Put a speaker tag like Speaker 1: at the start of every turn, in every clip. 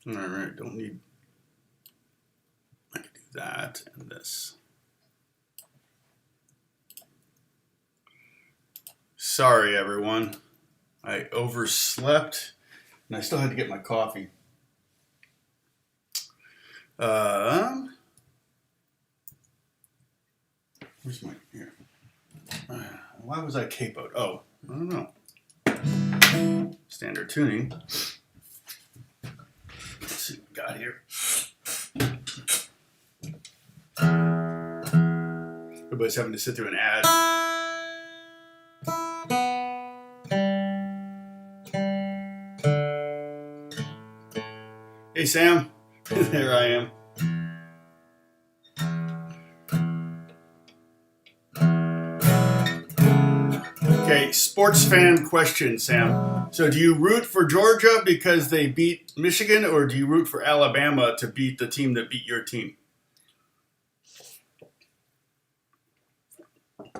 Speaker 1: All right, don't need, I can do that and this. Sorry, everyone. I overslept and I still had to get my coffee. Where's my, here. Why was I capoed? Oh, I don't know. Standard tuning. Let's see what we got here. Everybody's having to sit through an ad. Hey, Sam. There I am. Okay, sports fan question, Sam. So do you root for Georgia because they beat Michigan, or do you root for Alabama to beat the team that beat your team?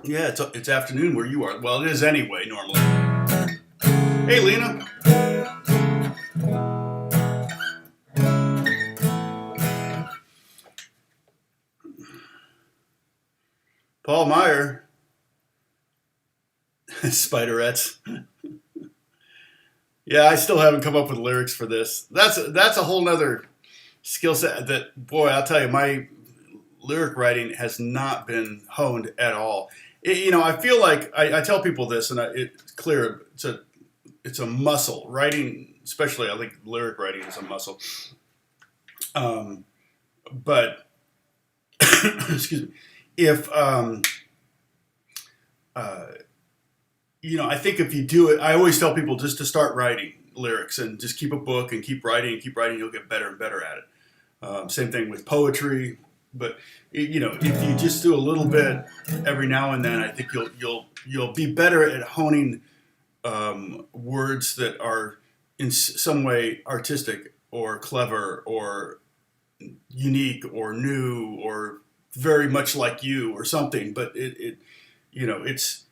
Speaker 1: Yeah, it's afternoon where you are. Well, it is anyway, normally. Hey, Lena. Paul Meyer. Spiderettes. Yeah, I still haven't come up with lyrics for this. That's a whole nother skill set that, boy, I'll tell you, my lyric writing has not been honed at all. I feel like I tell people this, and it's clear it's a muscle. Writing, especially, I think lyric writing is a muscle. But excuse me, if I think if you do it, I always tell people just to start writing lyrics and just keep a book and keep writing, you'll get better and better at it. Same thing with poetry. But if you just do a little bit every now and then, I think you'll be better at honing words that are in some way artistic or clever or unique or new or very much like you or something. But it's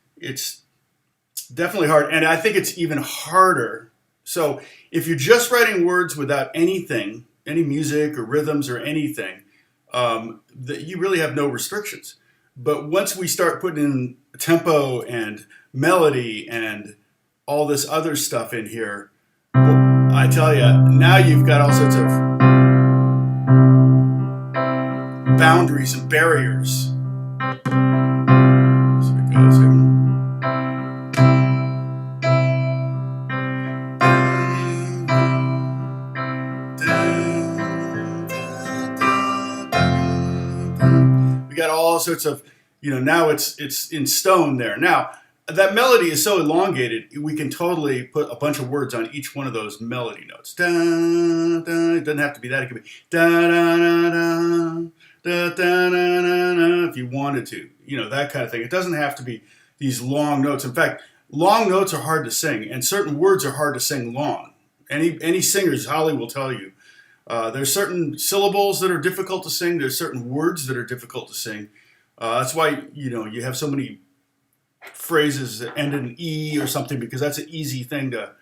Speaker 1: definitely hard, and I think it's even harder. So if you're just writing words without anything, any music or rhythms or anything, that you really have no restrictions. But once we start putting in tempo and melody and all this other stuff in here, well, I tell you, now you've got all sorts of boundaries and barriers. So it goes here. We got all sorts of, now it's in stone there. Now, that melody is so elongated, we can totally put a bunch of words on each one of those melody notes. Da, da, it doesn't have to be that. It could be da, da, da, da, da, da, da, da, if you wanted to, that kind of thing. It doesn't have to be these long notes. In fact, long notes are hard to sing, and certain words are hard to sing long. Any singers, Holly will tell you, there's certain syllables that are difficult to sing. There's certain words that are difficult to sing. That's why, you have so many phrases that end in E or something, because that's an easy thing to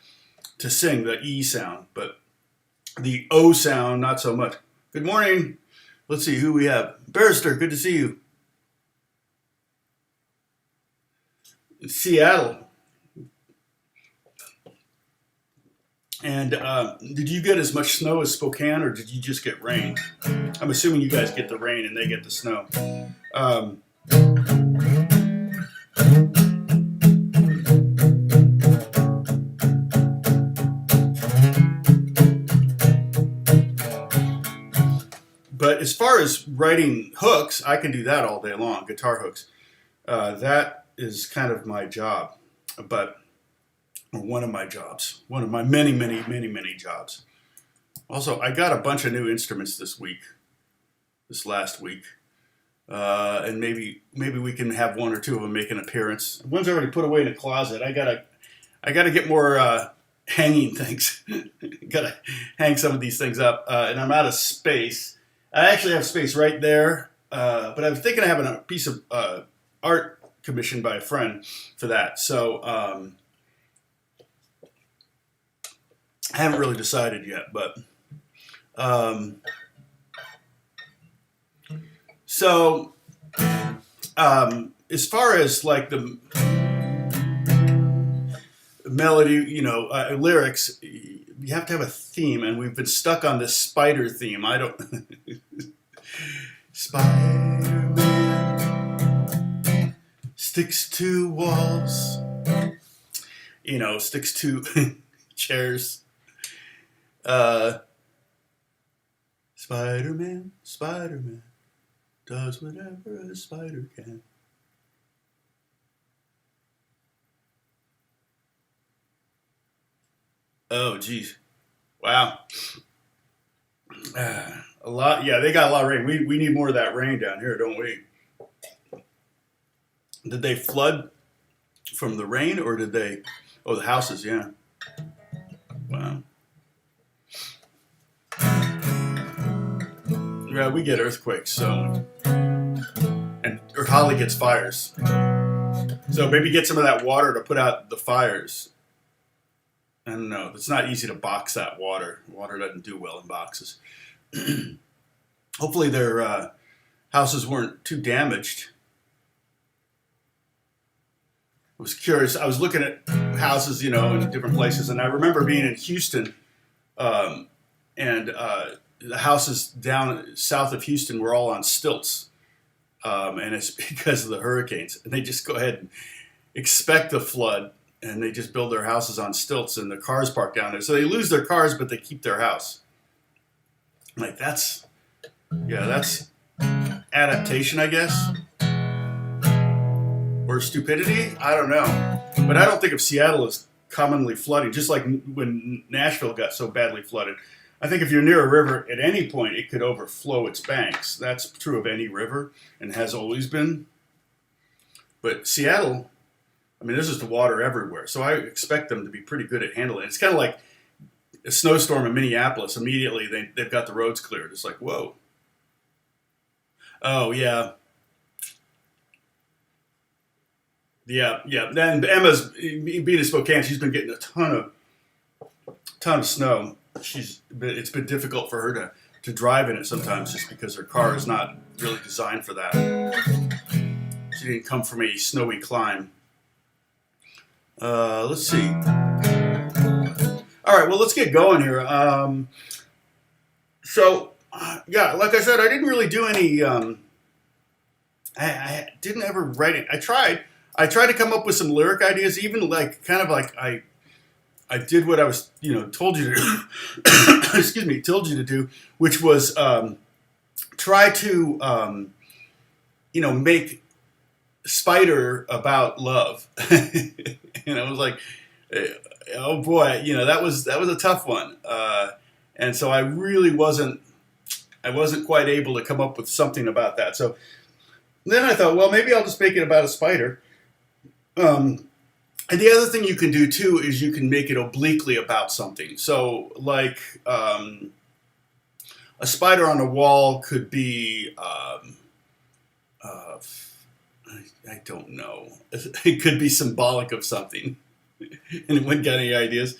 Speaker 1: sing, the E sound. But the O sound, not so much. Good morning. Let's see who we have. Barrister, good to see you. In Seattle. And did you get as much snow as Spokane, or did you just get rain? I'm assuming you guys get the rain and they get the snow. But as far as writing hooks, I can do that all day long, guitar hooks. That is kind of my job, or one of my jobs, one of my many, many, many, many jobs. Also, I got a bunch of new instruments this last week. And maybe we can have one or two of them make an appearance. One's already put away in a closet. I gotta get more hanging things. Gotta hang some of these things up, and I'm out of space. I actually have space right there, but I was thinking of having a piece of art commissioned by a friend for that. So I haven't really decided yet, but Um, so as far as like the melody, lyrics, you have to have a theme, and we've been stuck on this spider theme. I don't. Spider-Man sticks to walls, sticks to chairs. Spider-Man, Spider-Man does whatever a spider can. Oh, geez. Wow. A lot. Yeah, they got a lot of rain. We need more of that rain down here, don't we? Did they flood from the rain, or did they? Oh, the houses, yeah. Wow. Yeah, we get earthquakes, so. Or Holly gets fires. So maybe get some of that water to put out the fires. I don't know. It's not easy to box that water. Water doesn't do well in boxes. Hopefully their houses weren't too damaged. I was curious. I was looking at houses, in different places, and I remember being in Houston, and the houses down south of Houston were all on stilts, and it's because of the hurricanes. And they just go ahead and expect a flood, and they just build their houses on stilts, and the cars park down there. So they lose their cars, but they keep their house. I'm like, that's adaptation, I guess. Or stupidity? I don't know. But I don't think of Seattle as commonly flooding, just like when Nashville got so badly flooded. I think if you're near a river, at any point, it could overflow its banks. That's true of any river, and has always been. But Seattle, there's just the water everywhere. So I expect them to be pretty good at handling it. It's kind of like a snowstorm in Minneapolis. Immediately, they've got the roads cleared. It's like, whoa. Oh, yeah. Yeah. Then Emma's being in Spokane. She's been getting a ton of snow. It's been difficult for her to drive in it sometimes, just because her car is not really designed for that. She didn't come from a snowy climb. Let's see. All right, well, let's get going here. Like I said, I didn't really do any. I didn't ever write it. I tried to come up with some lyric ideas, even I did what I was, told you to do, told you to do, which was try to, make Spider about love. And I was like, oh boy, that was a tough one. And so I really wasn't quite able to come up with something about that. So then I thought, well, maybe I'll just make it about a spider. And the other thing you can do too is you can make it obliquely about something. So like a spider on a wall could be, I don't know. It could be symbolic of something. Anyone got any ideas?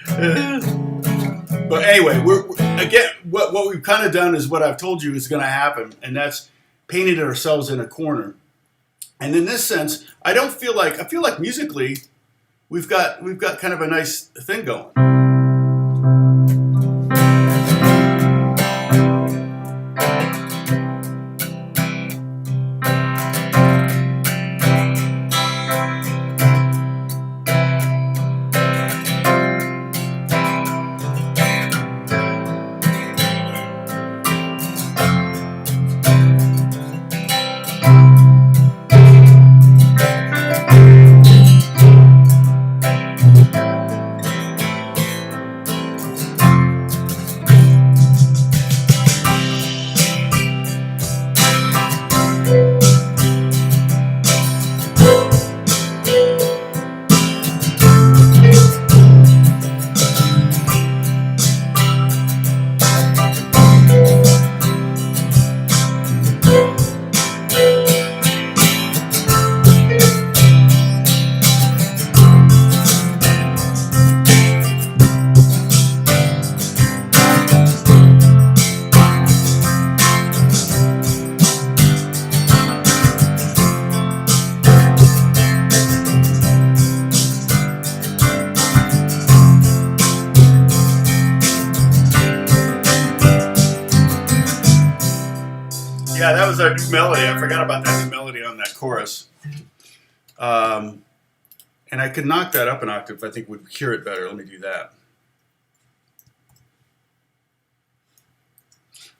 Speaker 1: But anyway, what we've kind of done is what I've told you is going to happen, and that's painted ourselves in a corner. And in this sense, I feel like musically, we've got kind of a nice thing going. Yeah, that was our new melody. I forgot about that new melody on that chorus. And I could knock that up an octave. I think would hear it better. Let me do that.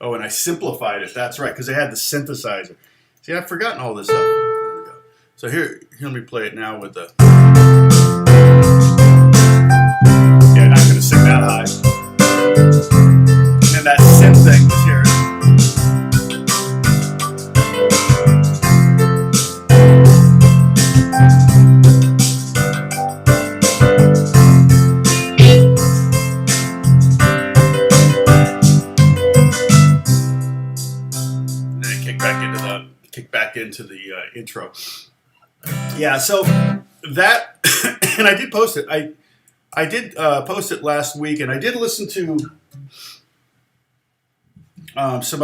Speaker 1: Oh, and I simplified it. That's right, because I had the synthesizer. See, I've forgotten all this stuff. There we go. So here, let me play it now with the... Yeah, not going to sing that high. And that synth thing was here. Into the intro. Yeah, so that, and I did post it. I did post it last week, and I did listen to some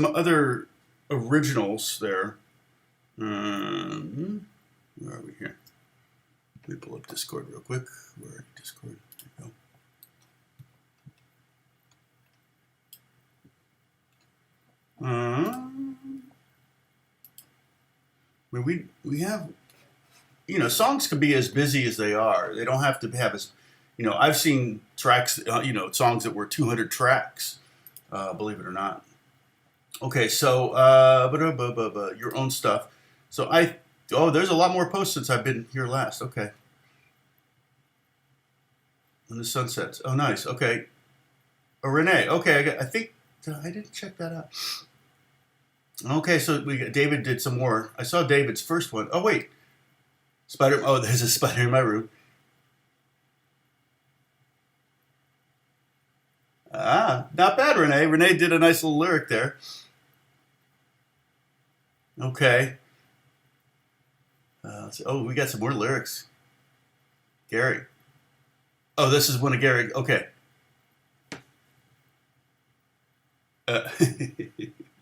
Speaker 1: other originals there. Where are we here? Let me pull up Discord real quick. Where are Discord? There we go. I mean, we have, songs can be as busy as they are. They don't have to have as, I've seen tracks, songs that were 200 tracks, believe it or not. Okay, so, your own stuff. So there's a lot more posts since I've been here last. Okay. When the sun sets. Oh, nice. Okay. Oh, Renee. Okay, I think, I didn't check that out. Okay, so David did some more. I saw David's first one. Oh, wait. Spider. Oh, there's a spider in my room. Ah, not bad, Renee. Renee did a nice little lyric there. Okay. We got some more lyrics. Gary. Oh, this is one of Gary. Okay.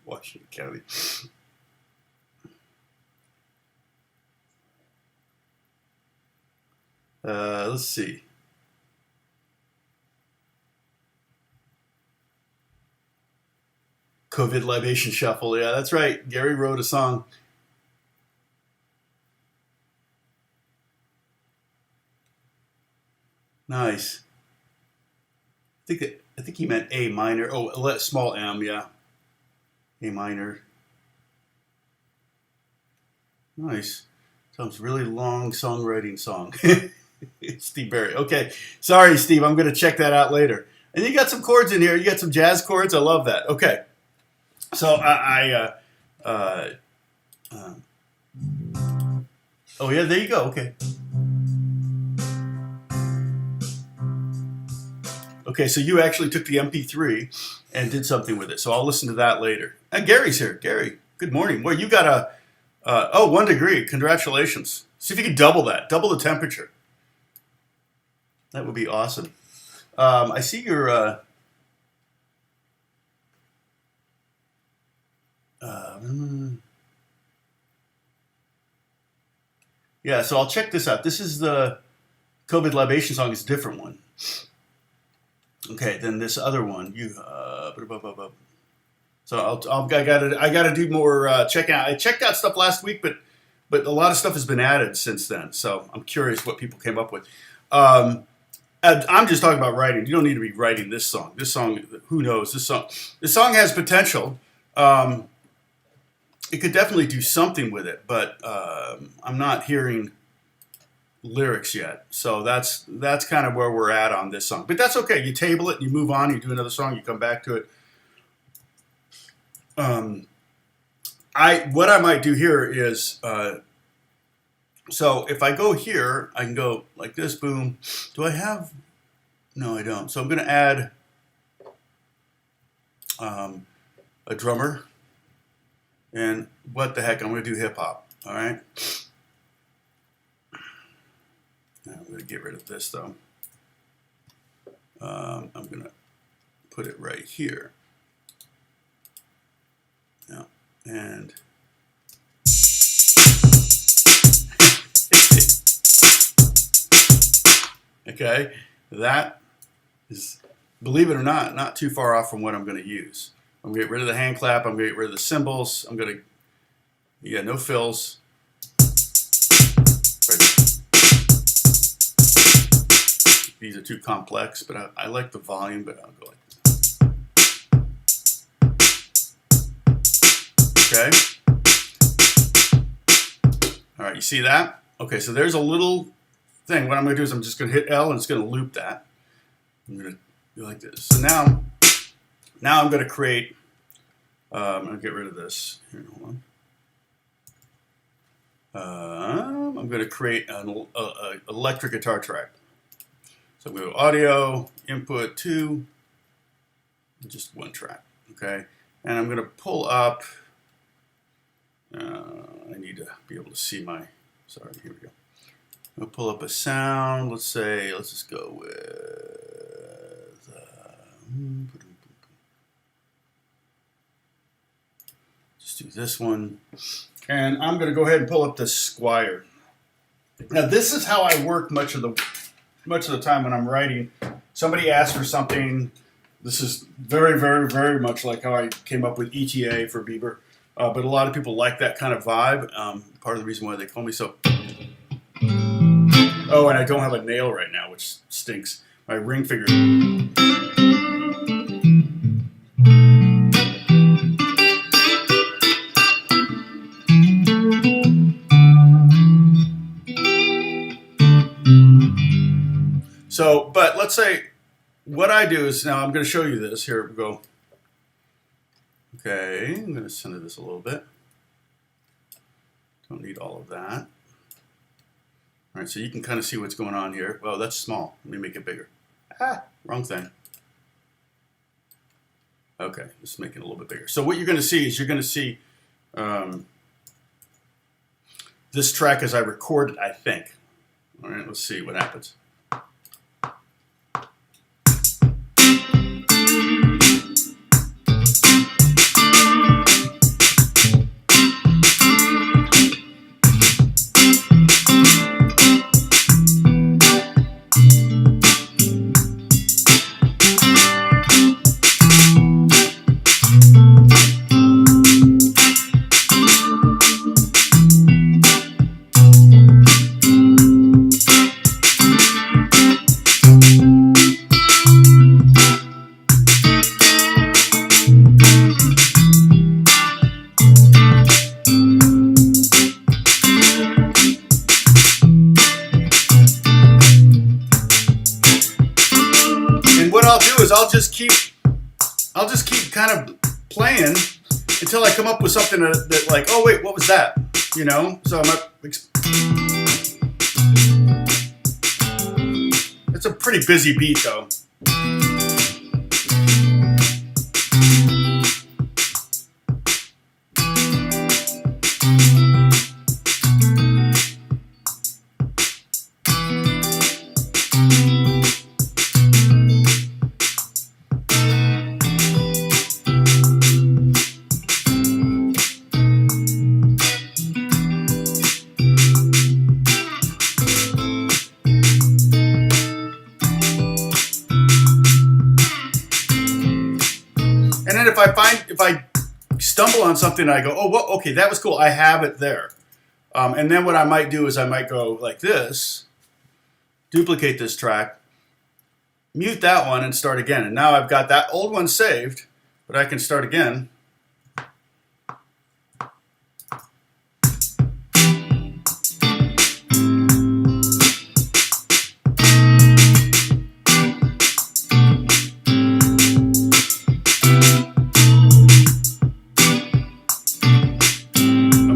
Speaker 1: Washington County. Let's see. COVID Libation Shuffle. Yeah, that's right. Gary wrote a song. Nice. I think he meant A minor. Oh, small m. Yeah. A minor. Nice. Sounds really long songwriting song. Steve Barry. Okay. Sorry, Steve. I'm going to check that out later. And you got some chords in here. You got some jazz chords. I love that. Okay. So oh yeah, there you go. Okay. Okay, so you actually took the MP3 and did something with it. So I'll listen to that later. And Gary's here. Gary, good morning. Well, you got 1 degree. Congratulations. See if you can double that. Double the temperature. That would be awesome. I see your... yeah, so I'll check this out. This is the COVID Libation song. It's a different one. Okay, then this other one, so I gotta do more checking out. I checked out stuff last week, but a lot of stuff has been added since then. So I'm curious what people came up with. I'm just talking about writing. You don't need to be writing this song. This song, who knows? This song has potential. It could definitely do something with it, but I'm not hearing lyrics yet. So that's kind of where we're at on this song. But that's okay. You table it, you move on, you do another song, you come back to it. What I might do here is so if I go here, I can go like this, boom. Do I have? No, I don't. So I'm going to add a drummer. And what the heck, I'm going to do hip hop. All right. I'm going to get rid of this though. I'm going to put it right here. Yeah. And okay, that is, believe it or not too far off from what I'm going to use. I'm gonna get rid of the hand clap. I'm gonna get rid of the cymbals. I'm gonna, yeah, no fills. These are too complex, but I like the volume, but I'll go like this. Okay. All right, you see that? Okay, so there's a little thing. What I'm gonna do is I'm just gonna hit L and it's gonna loop that. I'm gonna go like this. So now I'm gonna create, I'm gonna get rid of this. Here, hold on. I'm gonna create an electric guitar track. So I'm going to go audio, input 2, just one track, okay? And I'm going to pull up, I need to be able to see my, sorry, here we go. I'm going to pull up a sound, let's just go with, just do this one. And I'm going to go ahead and pull up the Squire. Now this is how I work much of the time when I'm writing. Somebody asks for something. This is very, very, very much like how I came up with ETA for Bieber. But a lot of people like that kind of vibe. Part of the reason why they call me so. Oh, and I don't have a nail right now, which stinks. My ring finger. So, but let's say what I do is, now I'm going to show you this. Here we go. Okay, I'm going to center this a little bit. Don't need all of that. All right, so you can kind of see what's going on here. Well, that's small. Let me make it bigger. Ah, wrong thing. Okay, let's make it a little bit bigger. So what you're going to see is you're going to see this track as I record it, I think. All right, let's see what happens. I'll just keep kind of playing until I come up with something that like, oh wait, what was that? You know, so I'm up. It's a pretty busy beat though. If I stumble on something and I go, oh, well, okay, that was cool. I have it there. And then what I might do is I might go like this, duplicate this track, mute that one and start again. And now I've got that old one saved, but I can start again.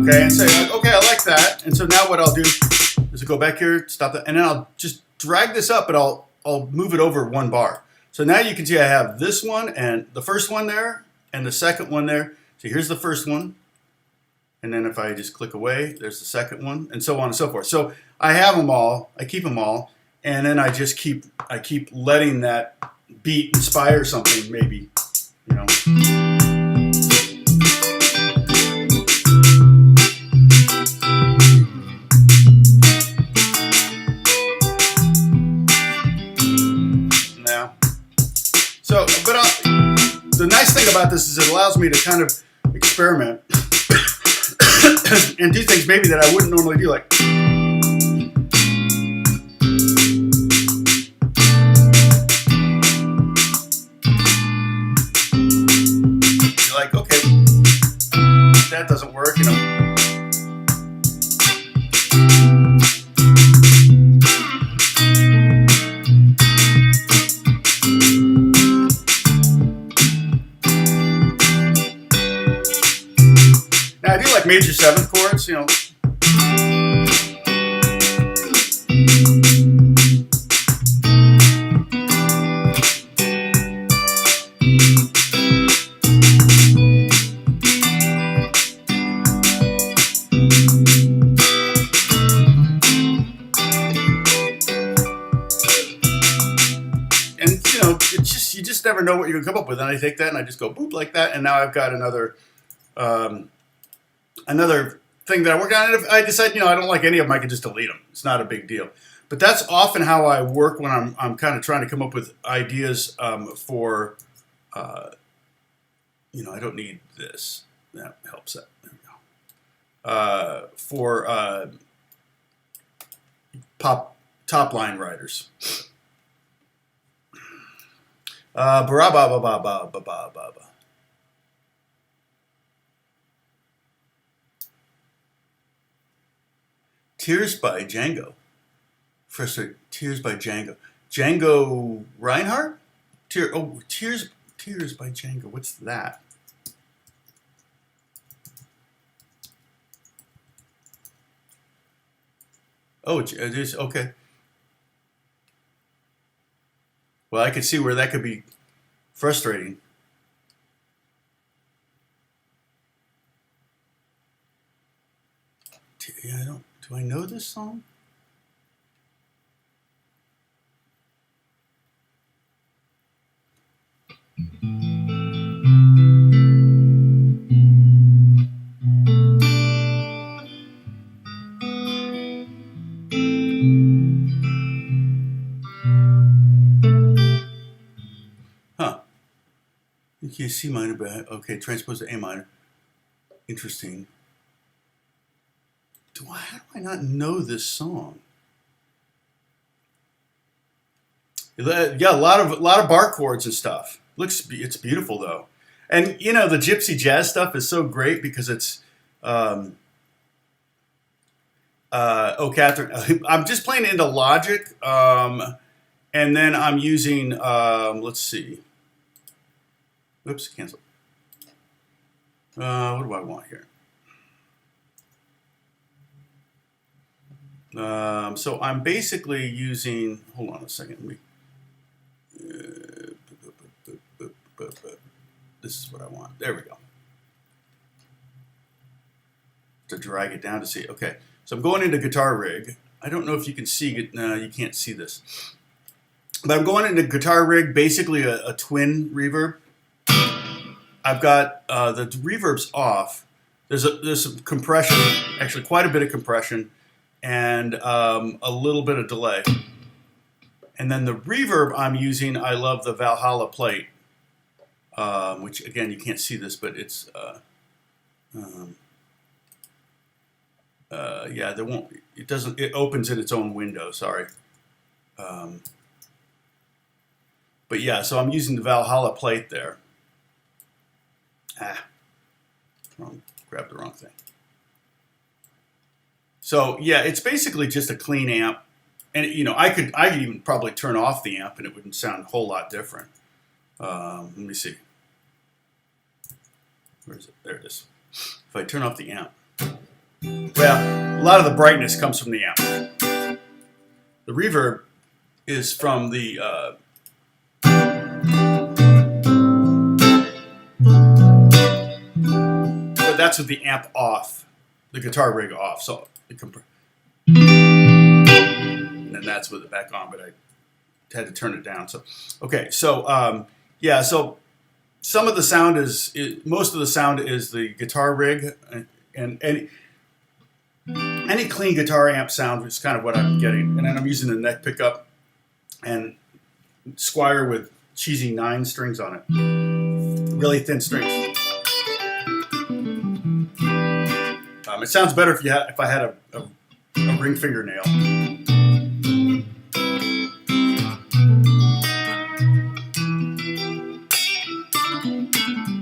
Speaker 1: Okay, and say, okay, I like that. And so now what I'll do is go back here, stop that, and then I'll just drag this up, and I'll move it over one bar. So now you can see I have this one and the first one there and the second one there. So here's the first one. And then if I just click away, there's the second one, and so on and so forth. So I have them all, I keep them all, and then I just keep letting that beat inspire something, maybe, you know. the nice thing about this is it allows me to kind of experiment and do things maybe that I wouldn't normally do, like. You're like, okay, that doesn't work, you know. Now I do like major seventh chords, you know. You just never know what you're gonna come up with, and I take that and I just go boop like that, and now I've got another another thing that I work on. And if I decide, you know, I don't like any of them, I can just delete them. It's not a big deal. But that's often how I work when I'm kind of trying to come up with ideas for, you know, I don't need this. That helps. That there we go. For top line writers. Ba ba ba ba ba ba ba ba. Tears by Django. First, Tears by Django. Django Reinhardt? Tears by Django. What's that? Oh, it is, okay. Well, I could see where that could be frustrating. Yeah, do I know this song? Huh. Okay, C minor, but okay, transpose to A minor. Interesting. How do I not know this song? Yeah, a lot of bar chords and stuff. It's beautiful though, and you know the gypsy jazz stuff is so great because it's. Oh, Catherine, I'm just playing into Logic, and then I'm using. Let's see. Oops, cancel. What do I want here? So I'm basically using, hold on a second, this is what I want. There we go. To drag it down to see. Okay, so I'm going into Guitar Rig. I don't know if you can see it. No, you can't see this. But I'm going into Guitar Rig, basically a twin reverb. I've got the reverb's off. There's some compression, actually quite a bit of compression, and a little bit of delay. And then the reverb I'm using, I love the Valhalla plate, which again, you can't see this, but it's, yeah, there won't, it doesn't, it opens in its own window, sorry. But yeah, so I'm using the Valhalla plate there. Grabbed the wrong thing. So yeah, it's basically just a clean amp, and you know I could even probably turn off the amp and it wouldn't sound a whole lot different. Let me see. Where is it? There it is. If I turn off the amp, well, a lot of the brightness comes from the amp. The reverb is from the. But that's with the amp off, the Guitar Rig off. So. And then that's with it back on, but I had to turn it down. So, okay, so yeah, so some of the sound most of the sound is the Guitar Rig, and any clean guitar amp sound is kind of what I'm getting. And then I'm using the neck pickup and Squire with cheesy 9 strings on it. really thin strings. It sounds better if I had a ring fingernail.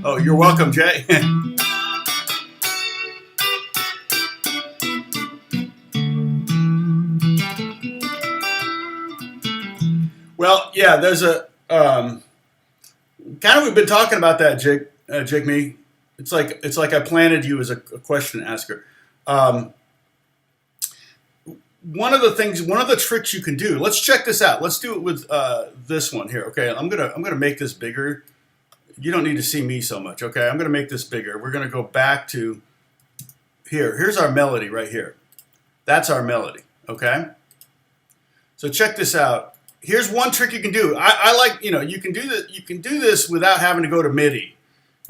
Speaker 1: Oh, you're welcome, Jay. Well, yeah, there's a kind of, we've been talking about that, Jake me. It's like I planted you as a question asker. One of the tricks you can do. Let's check this out. Let's do it with this one here. Okay, I'm gonna make this bigger. You don't need to see me so much. Okay, I'm gonna make this bigger. We're gonna go back to here. Here's our melody right here. That's our melody. Okay. So check this out. Here's one trick you can do. I like, you can do that. You can do this without having to go to MIDI.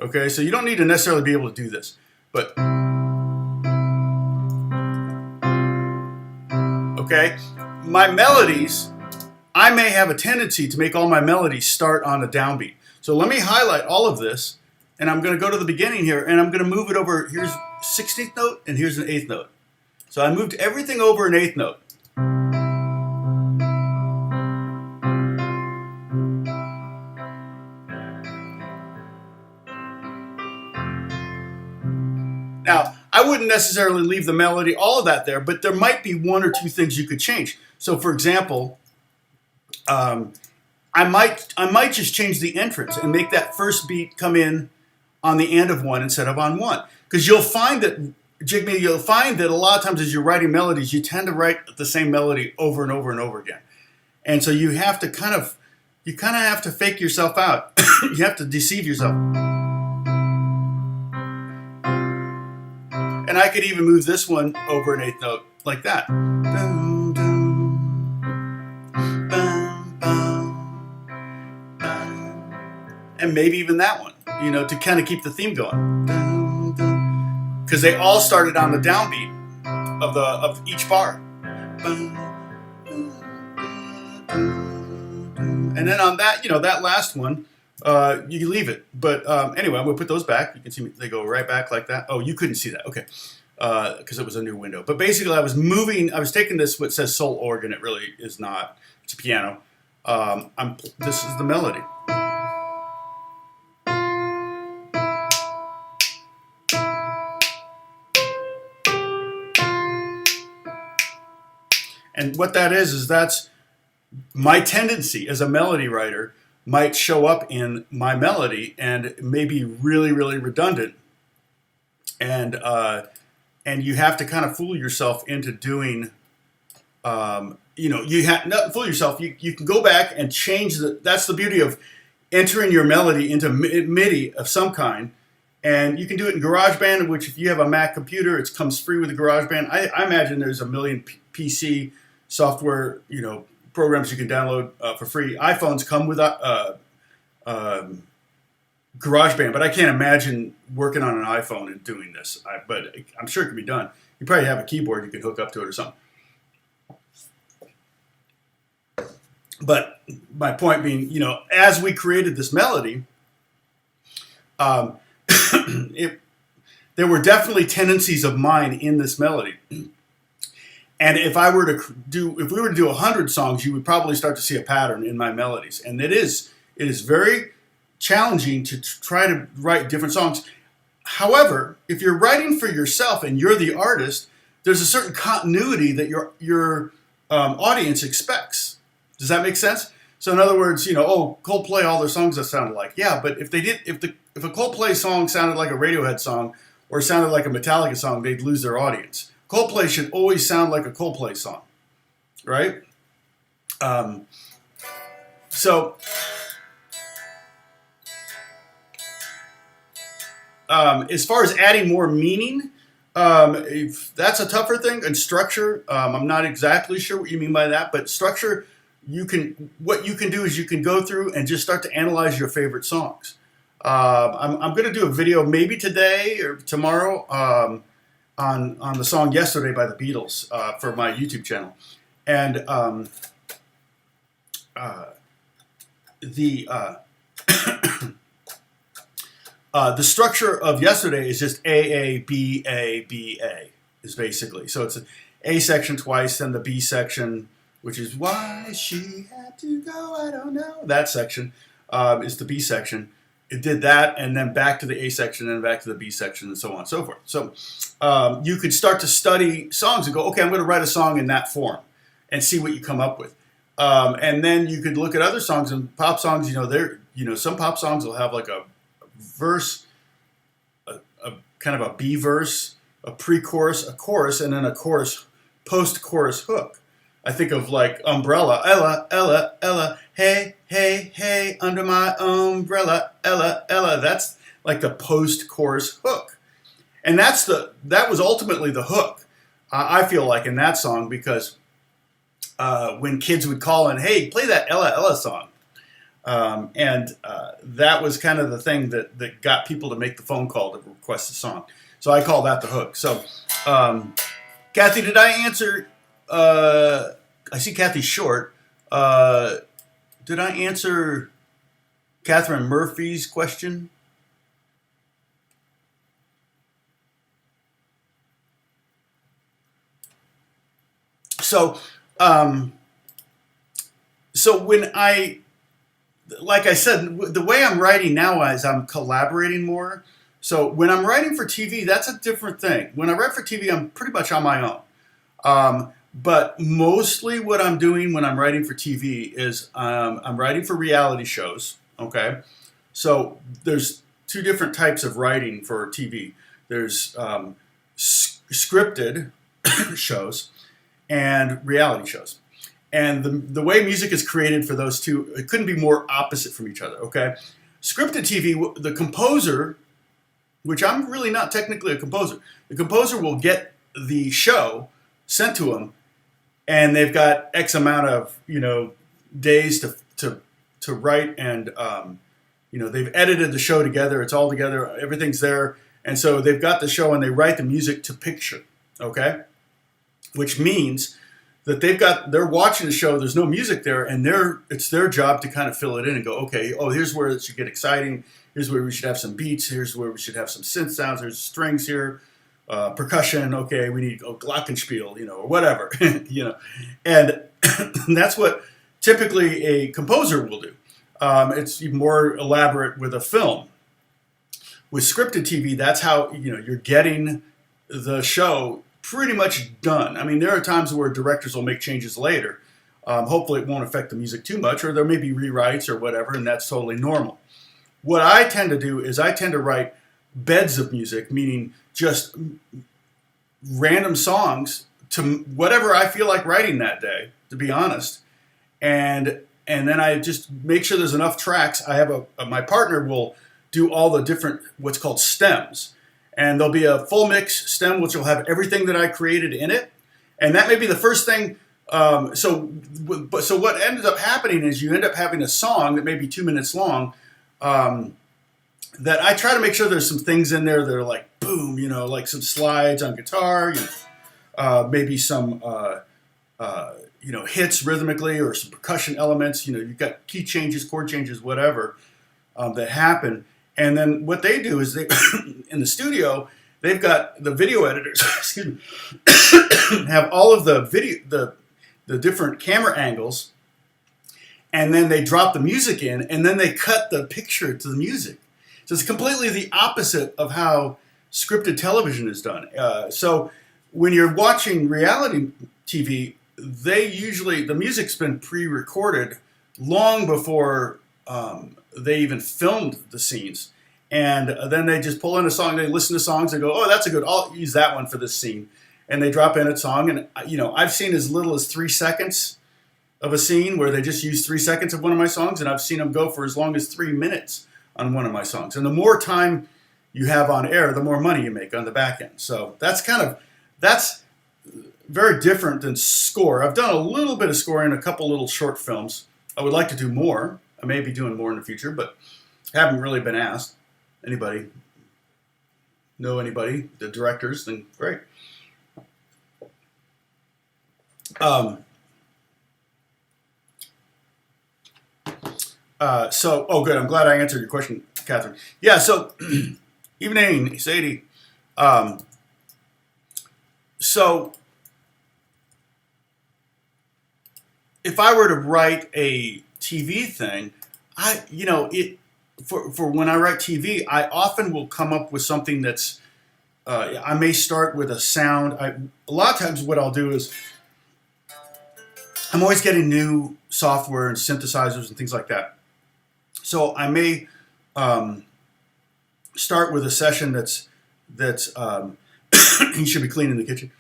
Speaker 1: Okay, so you don't need to necessarily be able to do this, but okay, my melodies, I may have a tendency to make all my melodies start on a downbeat. So let me highlight all of this, and I'm going to go to the beginning here, and I'm going to move it over. Here's 16th note, and here's an 8th note. So I moved everything over an 8th note. Now, I wouldn't necessarily leave the melody, all of that there, but there might be one or two things you could change. So, for example, I might just change the entrance and make that first beat come in on the end of one instead of on one. Because you'll find that, you'll find that a lot of times as you're writing melodies, you tend to write the same melody over and over and over again. And so you have to kind of have to fake yourself out. You have to deceive yourself. And I could even move this one over an 8th note like that. And maybe even that one, to kind of keep the theme going. Because they all started on the downbeat of each bar. And then on that, that last one, you can leave it. But anyway, I'm going to put those back. You can see they go right back like that. Oh, you couldn't see that. Okay. Because it was a new window. But basically, I was taking this, what says soul organ. It really is not. It's a piano. This is the melody. And what that is that's my tendency as a melody writer might show up in my melody and may be really, really redundant. And you have to kind of fool yourself into doing, not fool yourself. You can go back and change that's the beauty of entering your melody into MIDI of some kind. And you can do it in GarageBand, which if you have a Mac computer, it comes free with the GarageBand. I imagine there's a million PC software, programs you can download for free. iPhones come with GarageBand, but I can't imagine working on an iPhone and doing this. But I'm sure it can be done. You probably have a keyboard you can hook up to it or something. But my point being, as we created this melody, there were definitely tendencies of mine in this melody. And if we were to do 100 songs, you would probably start to see a pattern in my melodies. And it is very challenging to try to write different songs. However, if you're writing for yourself and you're the artist, there's a certain continuity that your audience expects. Does that make sense? So in other words, Coldplay, all their songs that sounded like, yeah, but if a Coldplay song sounded like a Radiohead song or sounded like a Metallica song, they'd lose their audience. Coldplay should always sound like a Coldplay song, right? As far as adding more meaning, that's a tougher thing. And structure, I'm not exactly sure what you mean by that, but structure, what you can do is you can go through and just start to analyze your favorite songs. I'm going to do a video maybe today or tomorrow on the song Yesterday by the Beatles for my YouTube channel. And The structure of Yesterday is just A, B, A, B, A, is basically. So it's an A section twice, then the B section, which is why she had to go, I don't know. That section is the B section. It did that, and then back to the A section, and back to the B section, and so on and so forth. So you could start to study songs and go, okay, I'm going to write a song in that form, and see what you come up with. And then you could look at other songs, and pop songs. Some pop songs will have like a verse, a kind of a B verse, a pre-chorus, a chorus, and then a chorus, post-chorus hook. I think of like Umbrella, Ella, Ella, Ella, hey, hey, hey, under my umbrella, Ella, Ella. That's like the post-chorus hook. And that was ultimately the hook, I feel like, in that song, because when kids would call in, hey, play that Ella, Ella song. That was kind of the thing that got people to make the phone call to request a song. So I call that the hook. So, Kathy, did I answer... I see Kathy's short. Did I answer Catherine Murphy's question? So when like I said, the way I'm writing now is I'm collaborating more. So when I'm writing for TV, that's a different thing. When I write for TV, I'm pretty much on my own. But mostly what I'm doing when I'm writing for TV is I'm writing for reality shows, okay? So there's two different types of writing for TV. There's scripted shows and reality shows. And the way music is created for those two, it couldn't be more opposite from each other, okay? Scripted TV, the composer, which I'm really not technically a composer, the composer will get the show sent to them, and they've got X amount of days to write, and they've edited the show together. It's all together. Everything's there, and so they've got the show, and they write the music to picture. Okay, which means that they're watching the show. There's no music there, and it's their job to kind of fill it in and go, okay, here's where it should get exciting. Here's where we should have some beats. Here's where we should have some synth sounds. There's strings here. Percussion, okay, we need glockenspiel, or whatever, and that's what typically a composer will do. It's more elaborate with a film. With scripted TV, that's how you're getting the show pretty much done. I mean, there are times where directors will make changes later. Hopefully, it won't affect the music too much, or there may be rewrites or whatever, and that's totally normal. What I tend to do is I tend to write beds of music, meaning just random songs to whatever I feel like writing that day, to be honest. And then I just make sure there's enough tracks. I have my partner will do all the different, what's called stems. And there'll be a full mix stem, which will have everything that I created in it. And that may be the first thing. So what ended up happening is you end up having a song that may be 2 minutes long, that I try to make sure there's some things in there that are like boom, like some slides on guitar, maybe some hits rhythmically, or some percussion elements. You've got key changes, chord changes, whatever that happen. And then what they do is they in the studio, they've got the video editors, excuse me, have all of the video, the different camera angles, and then they drop the music in, and then they cut the picture to the music. So it's completely the opposite of how scripted television is done. So when you're watching reality TV, the music's been pre-recorded long before they even filmed the scenes. And then they just pull in a song, they listen to songs, and go, oh, that's I'll use that one for this scene. And they drop in a song, and I've seen as little as 3 seconds of a scene where they just use 3 seconds of one of my songs, and I've seen them go for as long as 3 minutes on one of my songs. And the more time you have on air, the more money you make on the back end. So that's very different than score. I've done a little bit of scoring, a couple little short films. I would like to do more. I may be doing more in the future, but haven't really been asked. Anybody know anybody, the directors, then great. Good. I'm glad I answered your question. Catherine. Yeah, so, evening, Sadie. So, if I were to write a TV thing, for when I write TV, I often will come up with something that's, I may start with a sound. A lot of times what I'll do is, I'm always getting new software and synthesizers and things like that. So I may start with a session that's you should be cleaning the kitchen.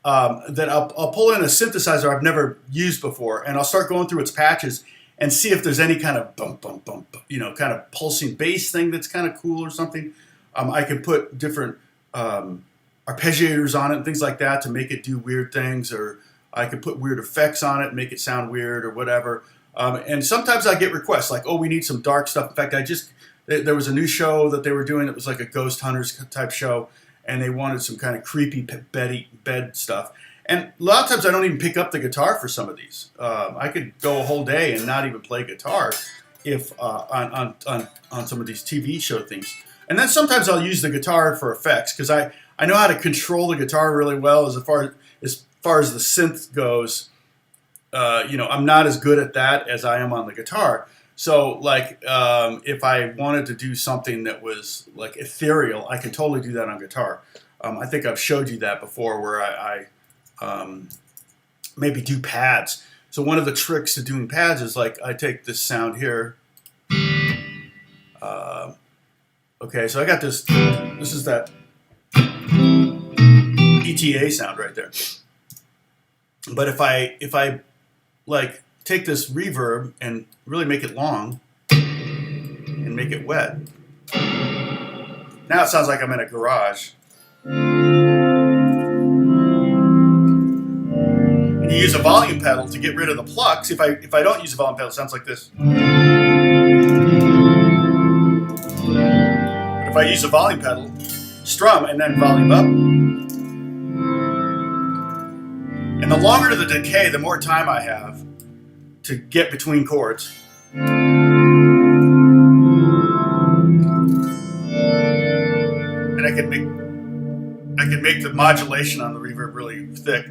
Speaker 1: That I'll pull in a synthesizer I've never used before, and I'll start going through its patches and see if there's any kind of bump, bump, bump, kind of pulsing bass thing that's kind of cool or something. I could put different arpeggiators on it and things like that to make it do weird things, or I could put weird effects on it and make it sound weird or whatever. And sometimes I get requests like, oh, we need some dark stuff. In fact, there was a new show that they were doing. It was like a Ghost Hunters type show, and they wanted some kind of creepy bed stuff. And a lot of times I don't even pick up the guitar for some of these. I could go a whole day and not even play guitar if on some of these TV show things. And then sometimes I'll use the guitar for effects because I know how to control the guitar really well as far as the synth goes. I'm not as good at that as I am on the guitar. So, like, if I wanted to do something that was, like, ethereal, I could totally do that on guitar. I think I've showed you that before where I maybe do pads. So one of the tricks to doing pads is, like, I take this sound here. Okay, so I got this. This is that ETA sound right there. But if I like take this reverb and really make it long and make it wet, now it sounds like I'm in a garage. And you use a volume pedal to get rid of the plucks. If I don't use a volume pedal, it sounds like this. But if I use a volume pedal, strum and then volume up. And the longer the decay, the more time I have to get between chords. And I can make the modulation on the reverb really thick.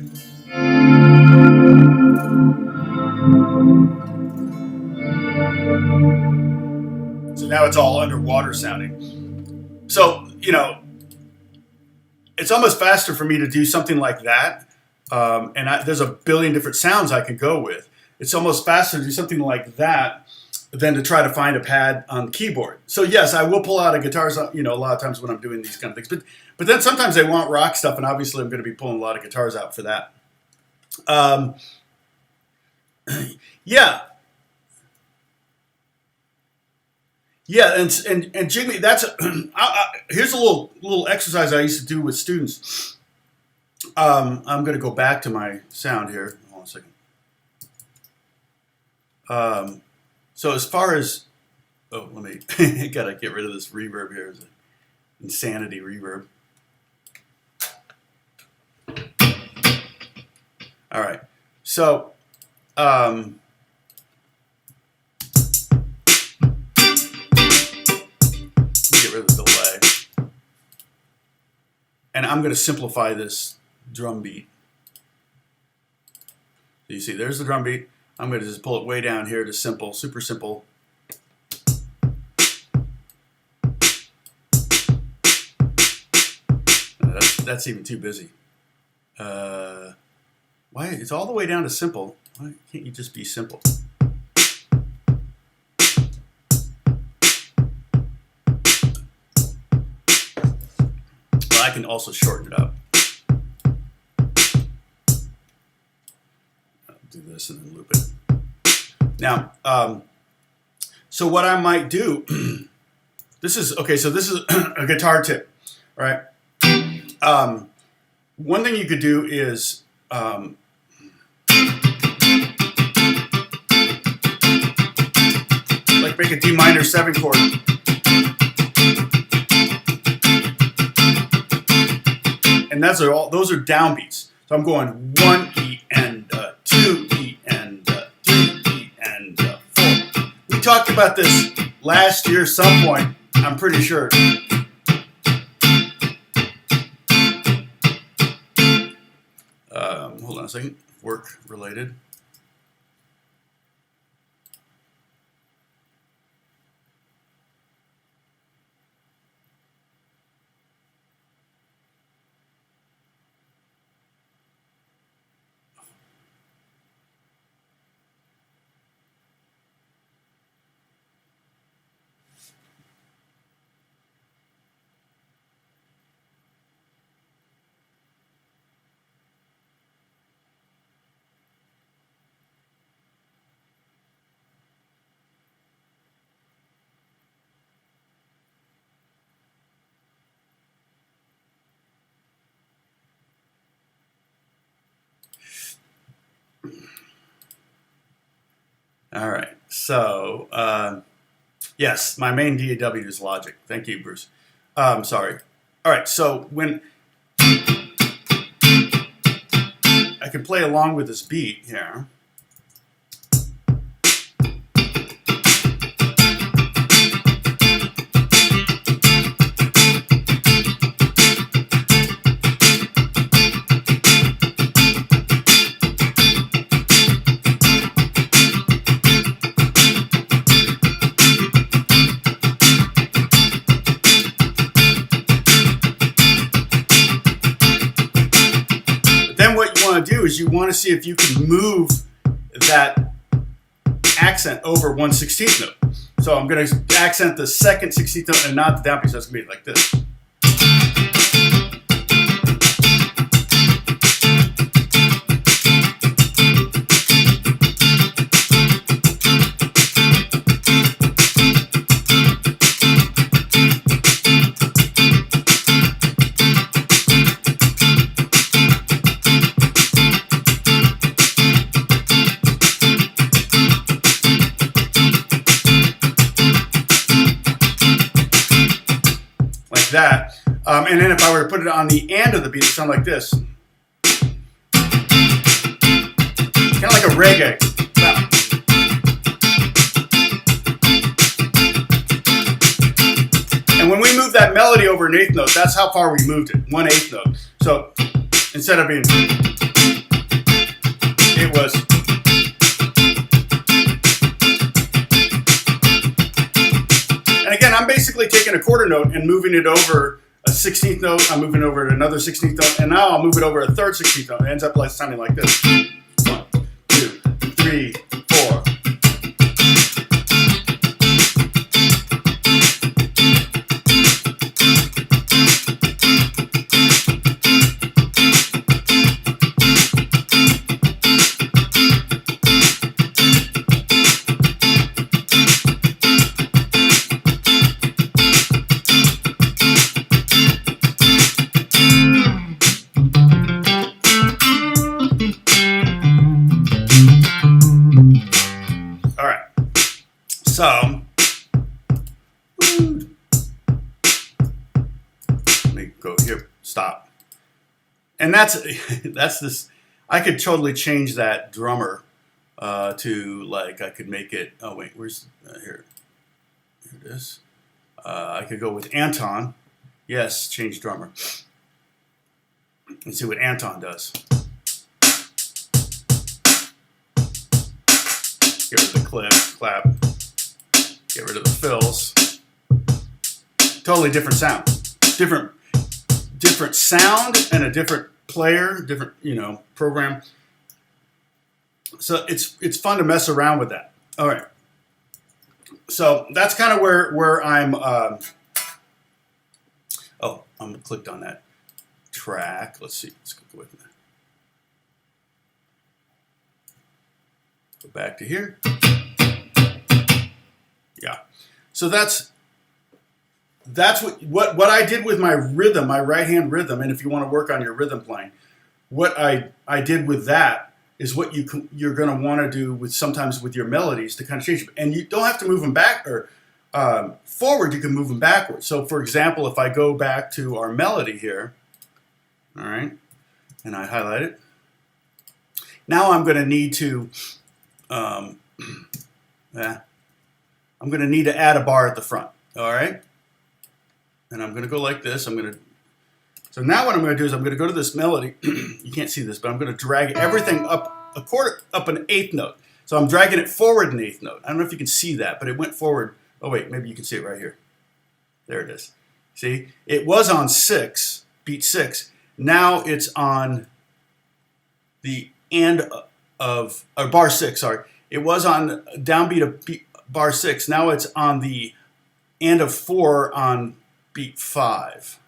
Speaker 1: So now it's all underwater sounding. So, it's almost faster for me to do something like that. There's a billion different sounds I could go with. It's almost faster to do something like that than to try to find a pad on the keyboard. So yes, I will pull out a guitar, a lot of times when I'm doing these kind of things. But then sometimes they want rock stuff, and obviously I'm going to be pulling a lot of guitars out for that. Yeah. Yeah, and Jimmy, that's here's a little exercise I used to do with students. I'm going to go back to my sound here. Hold on a second. So as far as, let me, gotta get rid of this reverb here. It's an insanity reverb. All right. So, get rid of the delay. And I'm going to simplify this drum beat. So you see, there's the drum beat. I'm going to just pull it way down here to simple, super simple. That's even too busy. Why? It's all the way down to simple. Why can't you just be simple? Well, I can also shorten it up. Do this and then loop it. Now, so what I might do, this is a guitar tip, right? One thing you could do is, like make a D minor 7 chord. And those are downbeats. So I'm going 1 E and 2 E and 3 E and 4. We talked about this last year some point. I'm pretty sure. Hold on a second. Work related. All right, so yes, my main DAW is Logic. Thank you, Bruce. Sorry. All right, so when I can play along with this beat here. Do is you want to see if you can move that accent over 1/16th note. So I'm going to accent the second 16th note and not the downbeat. So it's going to be like this. That. And then if I were to put it on the end of the beat, it sound like this. Kind of like a reggae. And when we move that melody over an eighth note, that's how far we moved it, 1/8 note. So instead of being, it was. And again, I'm basically taking a quarter note and moving it over a 16th note. I'm moving over to another 16th note, and now I'll move it over a third 16th note. It ends up like sounding like this. 1, 2, 3, 4. So, let me go here, stop. And that's this, I could totally change that drummer to like, I could make it, oh wait, where's, here it is. I could go with Anton. Yes, change drummer. And see what Anton does. Get rid of the clap. Get rid of the fills. Totally different sound. Different sound and a different player, different, program. So it's fun to mess around with that. All right. So that's kind of where I'm. I'm clicked on that track. Let's see. Let's go with that. Go back to here. Yeah. So that's what I did with my rhythm, my right hand rhythm. And if you want to work on your rhythm playing, what I did with that is what you're going to want to do sometimes with your melodies to kind of change them. And you don't have to move them back or forward. You can move them backwards. So for example, if I go back to our melody here, all right, and I highlight it, now I'm going to need to I'm going to need to add a bar at the front, all right? And I'm going to go like this. So now what I'm going to do is I'm going to go to this melody. You can't see this, but I'm going to drag everything up a quarter, up an eighth note. So I'm dragging it forward an eighth note. I don't know if you can see that, but it went forward. Oh wait, maybe you can see it right here. There it is. See, it was on 6, beat 6. Now it's on the end of bar 6. Sorry, it was on downbeat of bar 6. Now it's on the end of 4 on beat 5.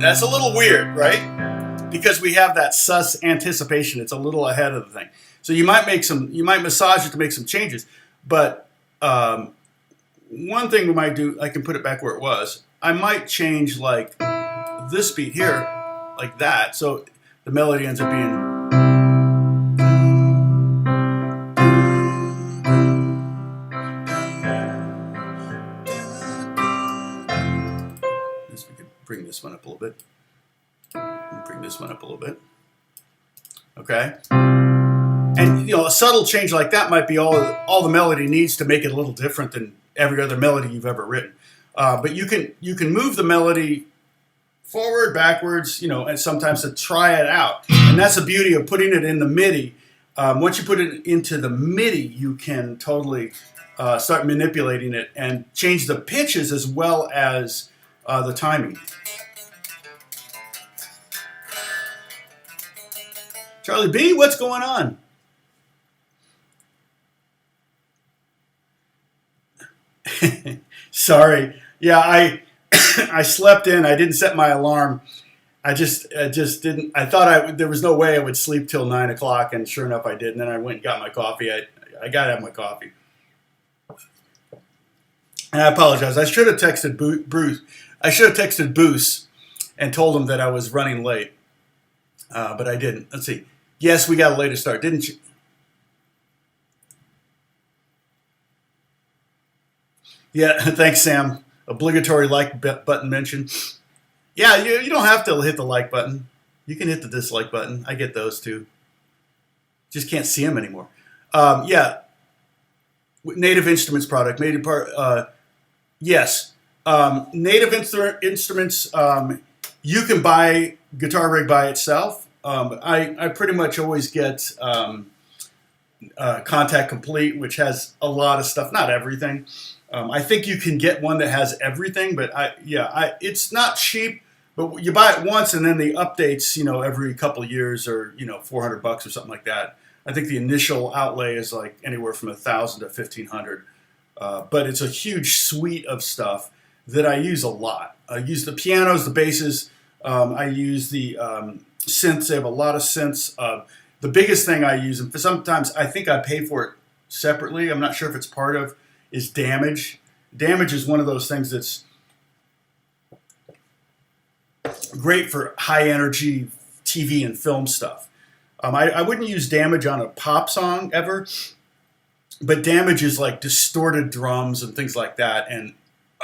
Speaker 1: That's a little weird, right? Because we have that sus anticipation. It's a little ahead of the thing. So you might massage it to make some changes. But one thing we might do, I can put it back where it was. I might change like this beat here, like that. So the melody ends up being. Bring this one up a little bit. Bring this one up a little bit. Okay. And you know, a subtle change like that might be all the melody needs to make it a little different than every other melody you've ever written. But you can move the melody forward, backwards, you know, and sometimes to try it out. And that's the beauty of putting it in the MIDI. Once you put it into the MIDI, you can totally start manipulating it and change the pitches as well as the timing. Charlie B, what's going on? Sorry. Yeah, I slept in. I didn't set my alarm. I just didn't. I thought there was no way I would sleep till 9 o'clock, and sure enough, I did. And then I went and got my coffee. I got to have my coffee. And I apologize. I should have texted Bruce. I should have texted Boos and told him that I was running late, but I didn't. Let's see. Yes, we got a later start, didn't you? Yeah, thanks, Sam. Obligatory like button mention. Yeah, you don't have to hit the like button. You can hit the dislike button. I get those too. Just can't see them anymore. Yeah, Native Instruments product. Yes. Native Instruments, you can buy Guitar Rig by itself. I pretty much always get Contact Complete, which has a lot of stuff, not everything. I think you can get one that has everything, but it's not cheap. But you buy it once, and then the updates, you know, every couple of years, or you know, $400 or something like that. I think the initial outlay is like anywhere from $1,000 to $1,500. But it's a huge suite of stuff that I use a lot. I use the pianos, the basses. I use the synths. They have a lot of synths. The biggest thing I use, and sometimes I think I pay for it separately. I'm not sure if it's part of, is Damage. Damage is one of those things that's great for high energy TV and film stuff. I wouldn't use Damage on a pop song ever. But Damage is like distorted drums and things like that, and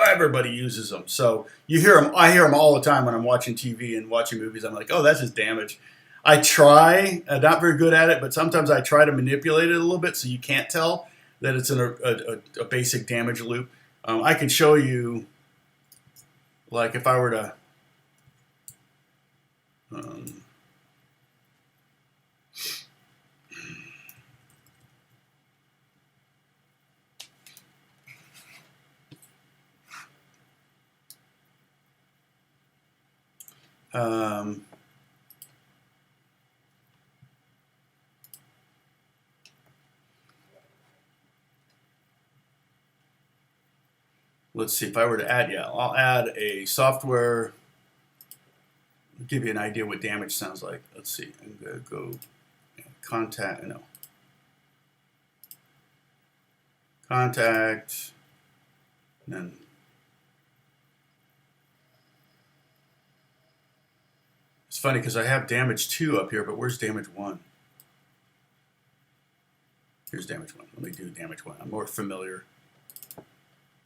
Speaker 1: everybody uses them. So you hear them. I hear them all the time when I'm watching TV and watching movies. I'm like, oh, that's just Damage. I try, not very good at it, but sometimes I try to manipulate it a little bit so you can't tell that it's in a basic Damage loop. I can show you, like if I were to... let's see, if I were to add, I'll add a software, give you an idea what Damage sounds like. Let's see, I'm going to go contact, and then it's funny because I have Damage 2 up here, but where's Damage 1? Here's Damage 1. Let me do Damage 1. I'm more familiar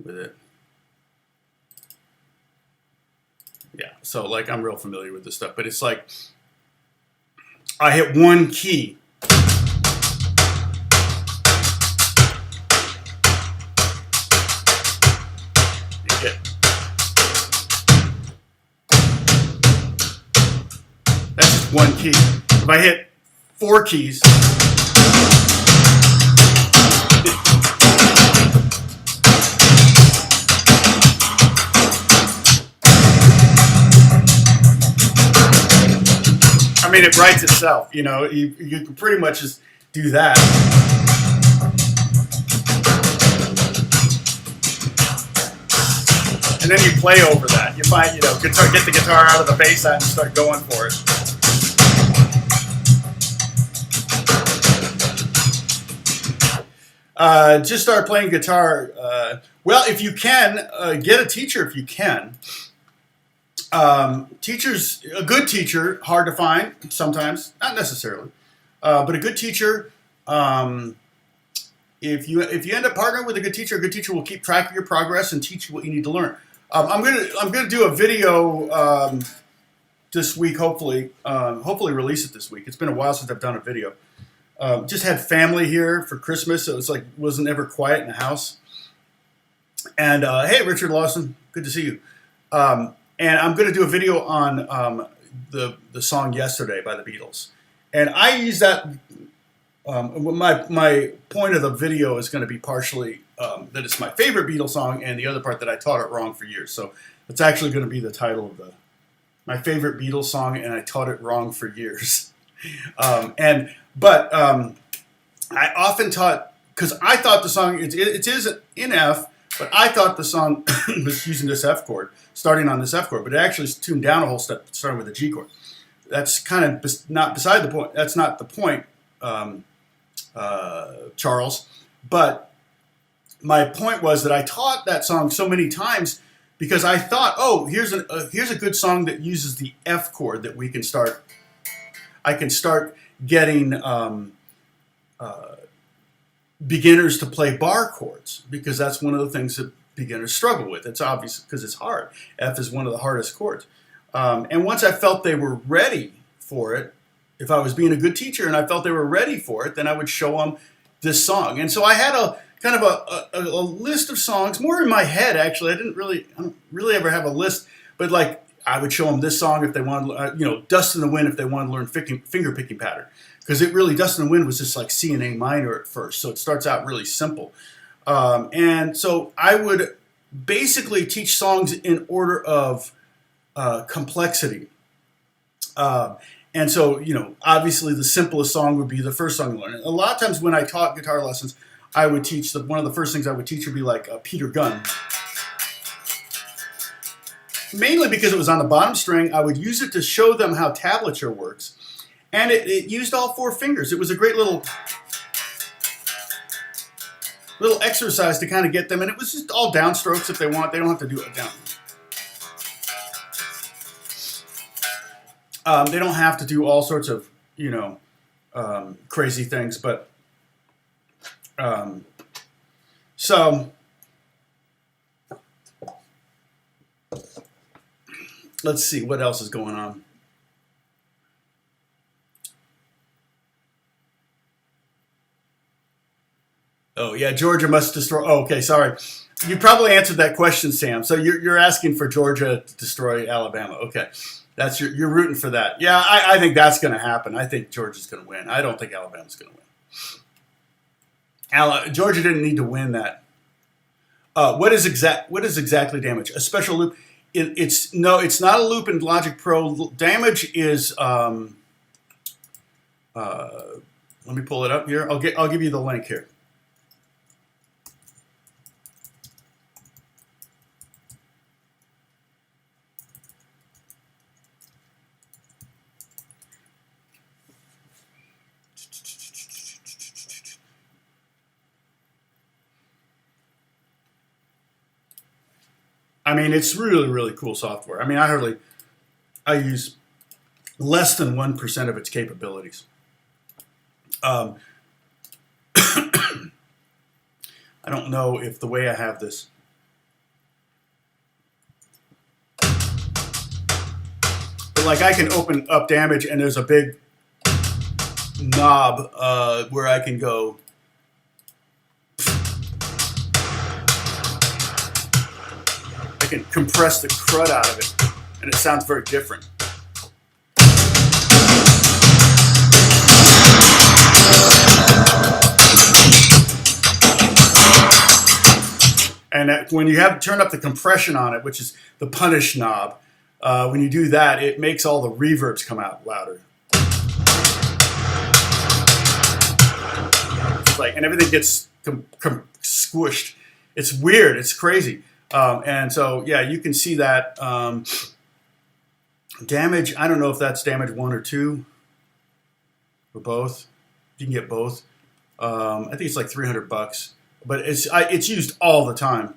Speaker 1: with it. Yeah, so like I'm real familiar with this stuff, but it's like I hit one key one key. If I hit 4 keys, I mean, it writes itself. You know, you can pretty much just do that. And then you play over that. You find, you know, guitar, get the guitar out of the bass line and start going for it. Just start playing guitar. Well, if you can, get a teacher if you can. Teachers, a good teacher, hard to find sometimes, not necessarily, but a good teacher. If you end up partnering with a good teacher will keep track of your progress and teach you what you need to learn. I'm gonna do a video this week, hopefully release it this week. It's been a while since I've done a video. Just had family here for Christmas, so it's like wasn't ever quiet in the house. And hey, Richard Lawson, good to see you. And I'm going to do a video on the song "Yesterday" by the Beatles, and I use that. My point of the video is going to be partially that it's my favorite Beatles song, and the other part that I taught it wrong for years. So it's actually going to be the title of my favorite Beatles song, and I taught it wrong for years. But I often taught, because I thought the song it is in F, but I thought the song was using this F chord, starting on this F chord, but it actually is tuned down a whole step, starting with a G chord. That's kind of not beside the point. That's not the point, Charles. But my point was that I taught that song so many times because I thought, oh, here's a good song that uses the F chord that we can start. I can start getting beginners to play bar chords, because that's one of the things that beginners struggle with. It's obvious because it's hard. F is one of the hardest chords. And once I felt they were ready for it, if I was being a good teacher and I felt they were ready for it, then I would show them this song. And so I had a kind of a list of songs, more in my head actually. I don't really ever have a list, but like I would show them this song if they wanted, Dust in the Wind if they wanted to learn finger picking pattern. Because it really, Dust in the Wind was just like C and A minor at first, so it starts out really simple. And so I would basically teach songs in order of complexity. And so, obviously the simplest song would be the first song you learn. And a lot of times when I taught guitar lessons, I would teach, one of the first things I would teach would be like Peter Gunn. Mainly because it was on the bottom string, I would use it to show them how tablature works. And it used all 4 fingers. It was a great little exercise to kind of get them. And it was just all downstrokes if they want. They don't have to do it down. They don't have to do all sorts of, crazy things. But, so, let's see what else is going on. Oh, yeah, Georgia must destroy. Oh, okay, sorry. You probably answered that question, Sam. So you're asking for Georgia to destroy Alabama. Okay, you're rooting for that. Yeah, I think that's going to happen. I think Georgia's going to win. I don't think Alabama's going to win. Georgia didn't need to win that. What is exactly damage? A special loop? It's not a loop in Logic Pro. Damage is. Let me pull it up here. I'll give you the link here. I mean, it's really, really cool software. I mean, I use less than 1% of its capabilities. I don't know if the way I have this. But like I can open up damage and there's a big knob where I can go. Can compress the crud out of it, and it sounds very different. like when you have turned up the compression on it, which is the punish knob, when you do that, it makes all the reverbs come out louder. It's like, and everything gets squished. It's weird. It's crazy. And so, yeah, you can see that. Damage, I don't know if that's damage 1 or 2 or both. You can get both. I think it's like $300, but it's used all the time.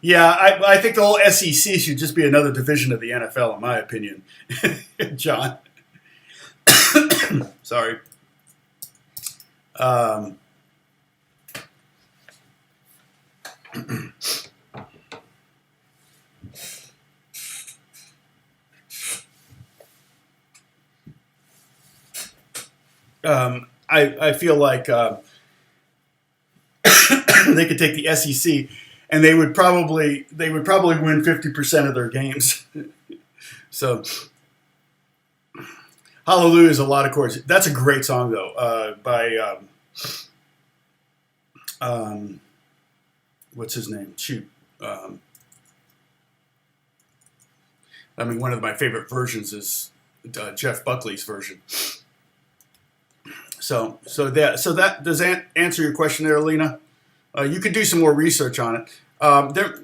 Speaker 1: Yeah, I think the whole SEC should just be another division of the NFL, in my opinion. John. Sorry. I feel like they could take the SEC and they would probably win 50% of their games. So, Hallelujah is a lot of chords. That's a great song though, by what's his name? Shoot. I mean, one of my favorite versions is Jeff Buckley's version. So that does that answer your question there, Alina? You could do some more research on it. There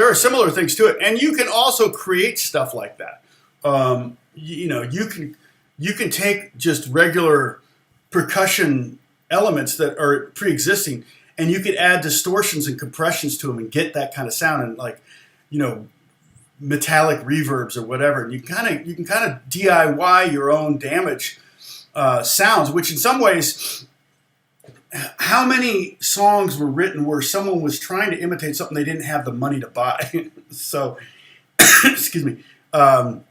Speaker 1: are similar things to it, and you can also create stuff like that. You can take just regular percussion elements that are pre-existing, and you could add distortions and compressions to them and get that kind of sound, and like, metallic reverbs or whatever. And you can kind of DIY your own damage sounds, which in some ways, how many songs were written where someone was trying to imitate something they didn't have the money to buy? So, excuse me. Like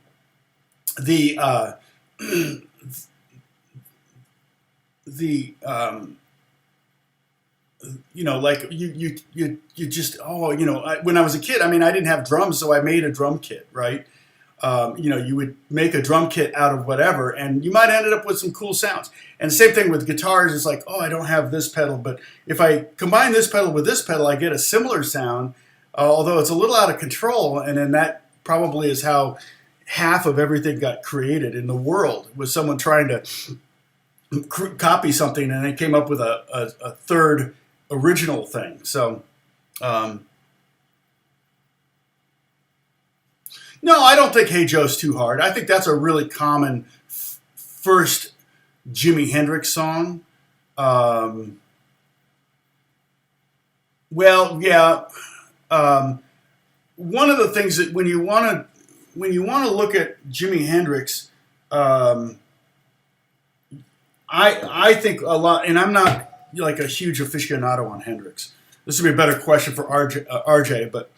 Speaker 1: you just, when I was a kid, I mean, I didn't have drums, so I made a drum kit, right? You would make a drum kit out of whatever, and you might end up with some cool sounds. And the same thing with guitars. It's like, I don't have this pedal, but if I combine this pedal with this pedal, I get a similar sound, although it's a little out of control. And then that probably is how half of everything got created in the world, was someone trying to copy something, and they came up with a third original thing. So, no, I don't think Hey Joe's too hard. I think that's a really common first Jimi Hendrix song. One of the things that when you want to look at Jimi Hendrix, I think a lot, and I'm not like a huge aficionado on Hendrix. This would be a better question for RJ, but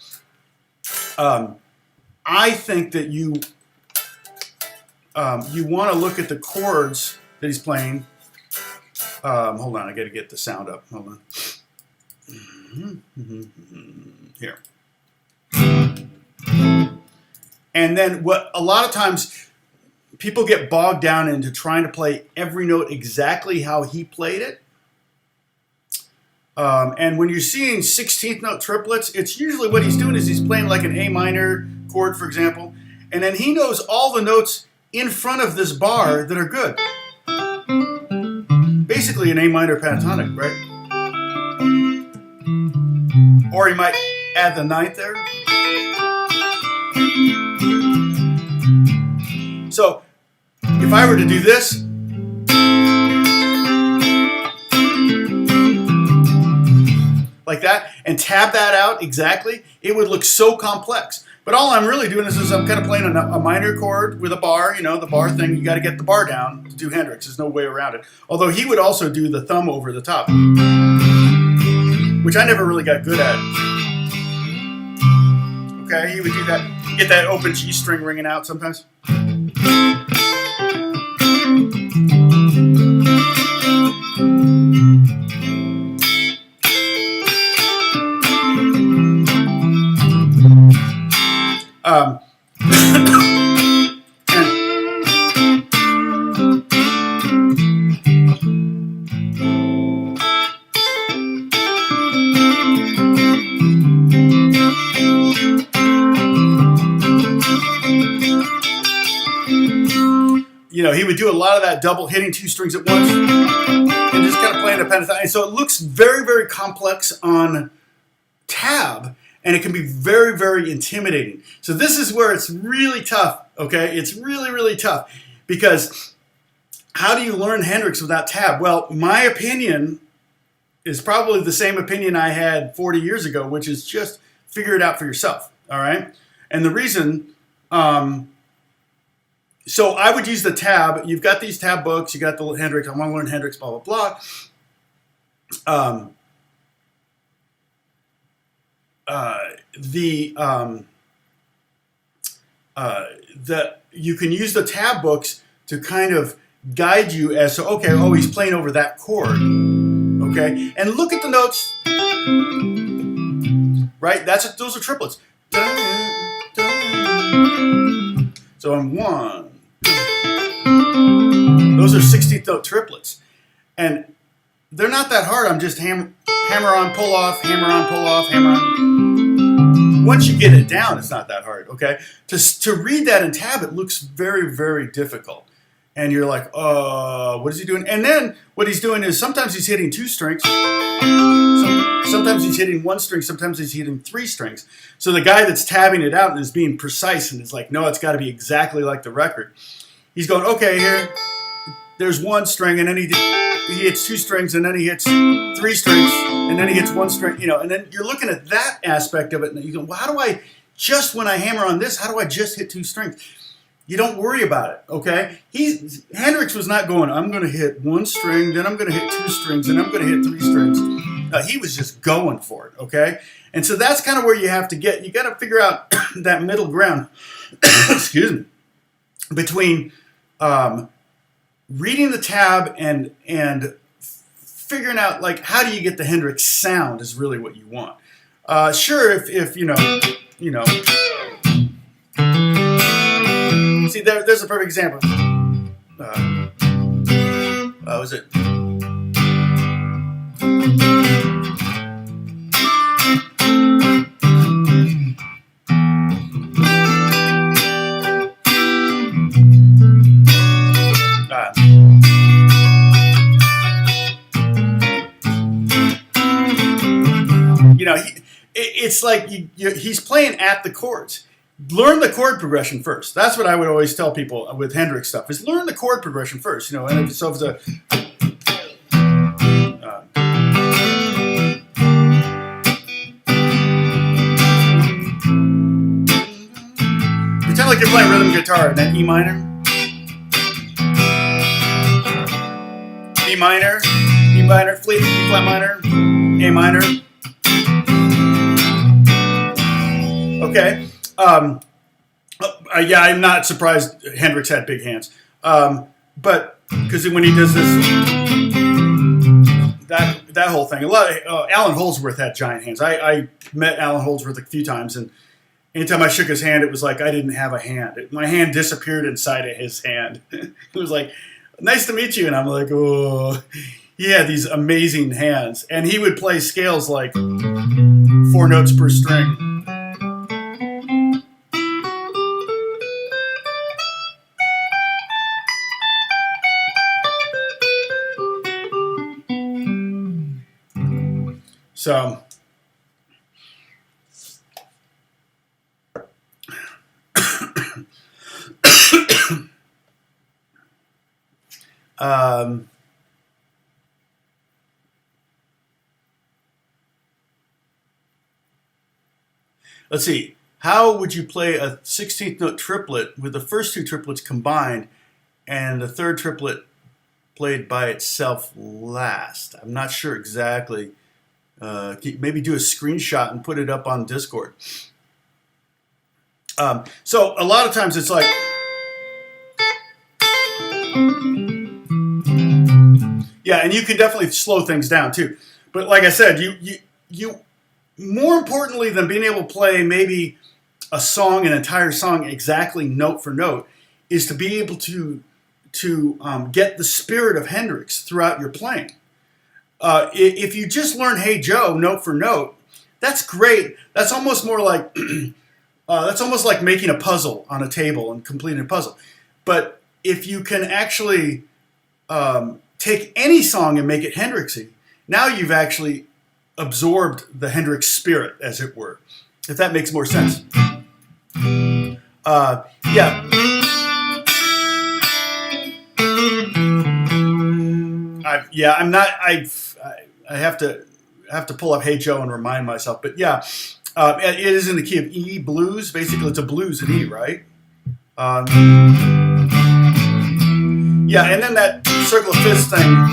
Speaker 1: I think that you want to look at the chords that he's playing. Hold on, I got to get the sound up. Hold on. Here. And then what a lot of times people get bogged down into trying to play every note exactly how he played it. And when you're seeing 16th note triplets, it's usually what he's doing is he's playing like an A minor chord, for example, and then he knows all the notes in front of this bar that are good. Basically an A minor pentatonic, right? Or he might add the ninth there. So if I were to do this, like that, and tab that out exactly, it would look so complex. But all I'm really doing is I'm kind of playing a minor chord with a bar, the bar thing. You got to get the bar down to do Hendrix. There's no way around it. Although he would also do the thumb over the top, which I never really got good at. Okay, he would do that. Get that open G string ringing out sometimes. he would do a lot of that double hitting 2 strings at once and just kind of playing a pentatonic. And so it looks very, very complex on tab, and it can be very, very intimidating. So this is where it's really tough, okay? It's really, really tough, because how do you learn Hendrix without tab? Well, my opinion is probably the same opinion I had 40 years ago, which is just figure it out for yourself, all right? And the reason, so I would use the tab. You've got these tab books, you got the Hendrix, I want to learn Hendrix, blah, blah, blah. You can use the tab books to kind of guide you as to, okay, oh, he's playing over that chord, okay? And look at the notes, right? Those are triplets. So I'm 1, 2. Those are 16th note triplets. And they're not that hard. I'm just hammer on, pull off, hammer on, pull off, hammer on. Once you get it down, it's not that hard, okay? To read that in tab, it looks very, very difficult. And you're like, what is he doing? And then what he's doing is sometimes he's hitting 2 strings. Sometimes he's hitting 1 string. Sometimes he's hitting 3 strings. So the guy that's tabbing it out is being precise and is like, no, it's got to be exactly like the record. He's going, okay, here, there's 1 string, and then he hits 2 strings, and then he hits 3 strings, and then he hits 1 string, and then you're looking at that aspect of it, and you go, well, how do I, just when I hammer on this, how do I just hit 2 strings? You don't worry about it, okay? Hendrix was not going, I'm going to hit 1 string, then I'm going to hit 2 strings, and I'm going to hit 3 strings. He was just going for it, okay? And so that's kind of where you have to get, you got to figure out that middle ground, excuse me, between reading the tab and figuring out, like, how do you get the Hendrix sound is really what you want. Sure, if you know, see, there's a perfect example. What was it? It's like he's playing at the chords. Learn the chord progression first. That's what I would always tell people with Hendrix stuff, is learn the chord progression first. And so if it's pretend like you're playing rhythm guitar, and then E minor, E minor, E minor, E flat minor, A minor. Okay. Yeah, I'm not surprised Hendrix had big hands. But because when he does this, that whole thing, Alan Holdsworth had giant hands. I met Alan Holdsworth a few times, and anytime I shook his hand, it was like I didn't have a hand. My hand disappeared inside of his hand. It was like, nice to meet you. And I'm like, oh, he had these amazing hands. And he would play scales like 4 notes per string. So, let's see. How would you play a 16th note triplet with the first 2 triplets combined and the 3rd triplet played by itself last? I'm not sure exactly. Maybe do a screenshot and put it up on Discord. So a lot of times it's like, yeah, and you can definitely slow things down too. But like I said, you more importantly than being able to play maybe a song, an entire song exactly note for note, is to be able to get the spirit of Hendrix throughout your playing. If you just learn Hey Joe note for note, that's great. That's almost more like making a puzzle on a table and completing a puzzle. But if you can actually take any song and make it Hendrixy, now you've actually absorbed the Hendrix spirit, as it were, if that makes more sense. Yeah. I have to pull up Hey Joe and remind myself, but yeah, it is in the key of E blues. Basically, it's a blues in E, right? Yeah, and then that circle of fifths thing.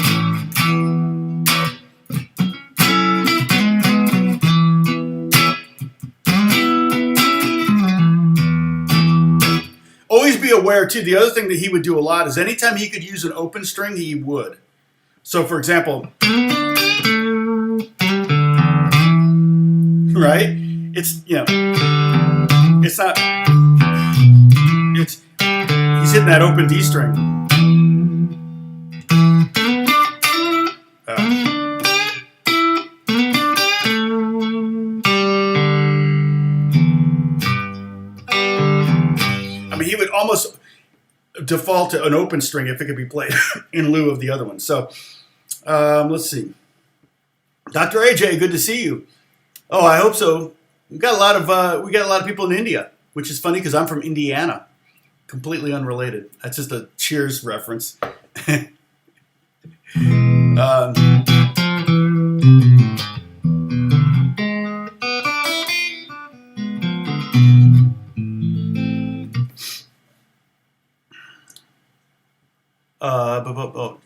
Speaker 1: Always be aware, too, the other thing that he would do a lot is anytime he could use an open string, he would. So, for example, right? It's, it's not, he's hitting that open D string. He would almost default to an open string if it could be played in lieu of the other one. So let's see. Dr. AJ, good to see you. Oh, I hope so. We got a lot of people in India, which is funny because I'm from Indiana. Completely unrelated. That's just a Cheers reference.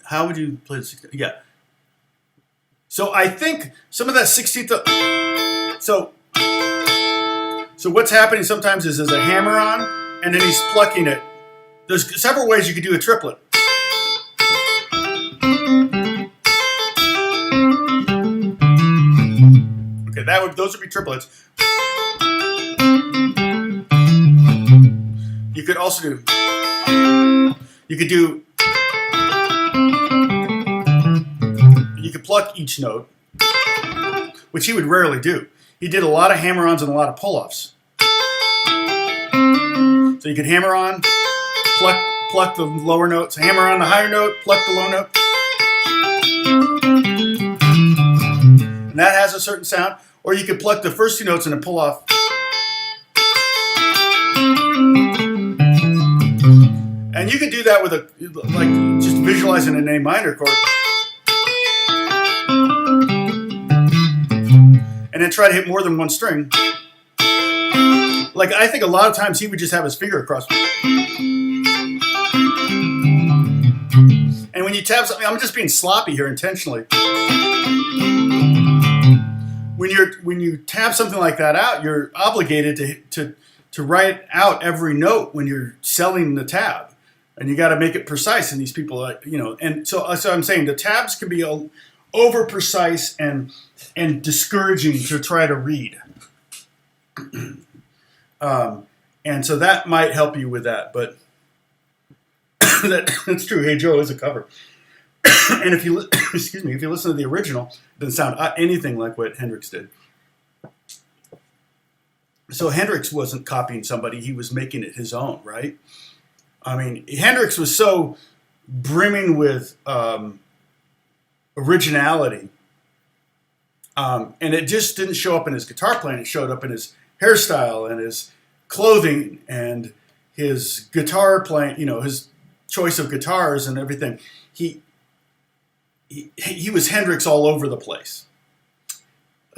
Speaker 1: How would you play the 16th? Yeah. So I think some of that 16th. So what's happening sometimes is there's a hammer on, and then he's plucking it. There's several ways you could do a triplet. Okay, those would be triplets. You could also do. You could pluck each note, which he would rarely do. He did a lot of hammer-ons and a lot of pull-offs. So you could hammer on, pluck the lower notes, hammer on the higher note, pluck the low note. And that has a certain sound. Or you could pluck the first two notes and then pull off. And you could do that with just visualizing an A minor chord. And then try to hit more than one string. Like, I think a lot of times he would just have his finger across. And when you tap something, I'm just being sloppy here intentionally. When you tap something like that out, you're obligated to write out every note when you're selling the tab. And you got to make it precise. And these people, and so I'm saying the tabs can be over precise and discouraging to try to read. And so that might help you with that, but that's true. Hey Joe is a cover. And if you listen to the original, it doesn't sound anything like what Hendrix did. So Hendrix wasn't copying somebody, he was making it his own, right? I mean, Hendrix was so brimming with originality. And it just didn't show up in his guitar playing. It showed up in his hairstyle and his clothing and his guitar playing, his choice of guitars and everything. He was Hendrix all over the place.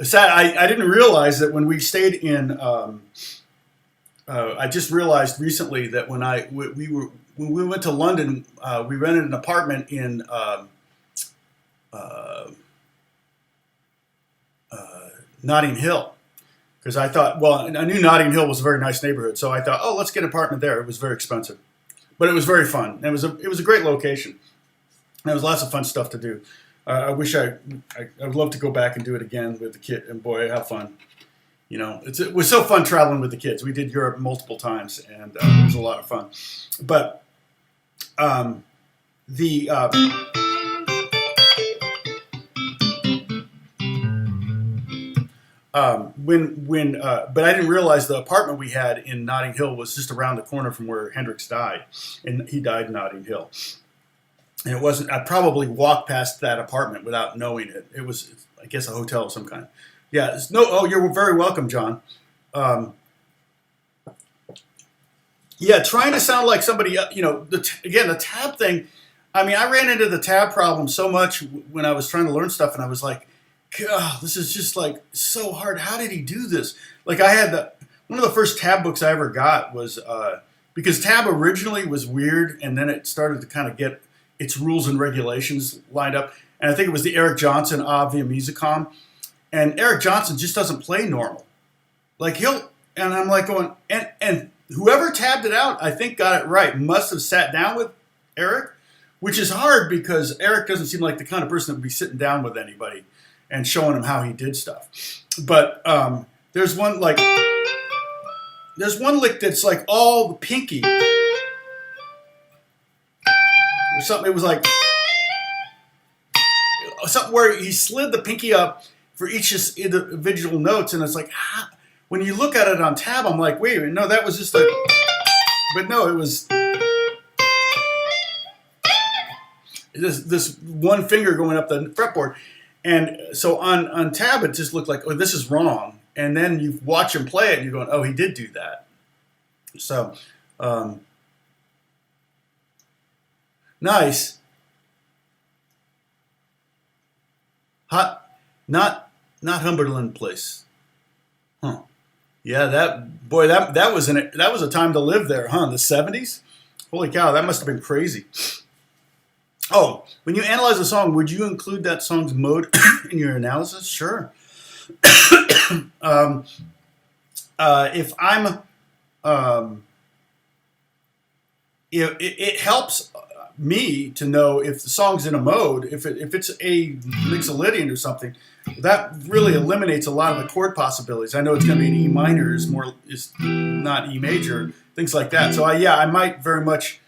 Speaker 1: I didn't realize that when we stayed in, I just realized recently that when we went to London, we rented an apartment in Notting Hill, because I thought, I knew Notting Hill was a very nice neighborhood, so I thought, let's get an apartment there. It was very expensive, but it was very fun. It was a great location. There was lots of fun stuff to do. I wish I would love to go back and do it again with the kid, and boy, how fun. It was so fun traveling with the kids. We did Europe multiple times, and it was a lot of fun. But But I didn't realize the apartment we had in Notting Hill was just around the corner from where Hendrix died, and he died in Notting Hill. And it wasn't. I probably walked past that apartment without knowing it. It was, I guess, a hotel of some kind. Yeah. No. Oh, you're very welcome, John. Yeah, trying to sound like somebody. Again, the tab thing. I mean, I ran into the tab problem so much when I was trying to learn stuff, and I was like, God, this is just like so hard. How did he do this? Like I had one of the first tab books I ever got was because tab originally was weird, and then it started to kind of get its rules and regulations lined up. And I think it was the Eric Johnson Via Musicom, and Eric Johnson just doesn't play normal. Like and I'm like going, and whoever tabbed it out, I think got it right. Must have sat down with Eric, which is hard because Eric doesn't seem like the kind of person that would be sitting down with anybody and showing him how he did stuff. But there's one lick that's like all the pinky. Or something, it was like something where he slid the pinky up for each individual notes, and it's like, when you look at it on tab, I'm like, wait a minute, no, that was just but no, it was this one finger going up the fretboard. And so on tab, it just looked like, oh, this is wrong. And then you watch him play it, and you're going, oh, he did do that. So, nice. Hot, not Humberland Place. Huh. Yeah, that was a time to live there, huh? The 70s? Holy cow, that must have been crazy. Oh, when you analyze a song, would you include that song's mode in your analysis? Sure. If I'm, it helps me to know if the song's in a mode. If it's a Mixolydian or something, that really eliminates a lot of the chord possibilities. I know it's going to be an E minor, is not E major, things like that. So I might very much.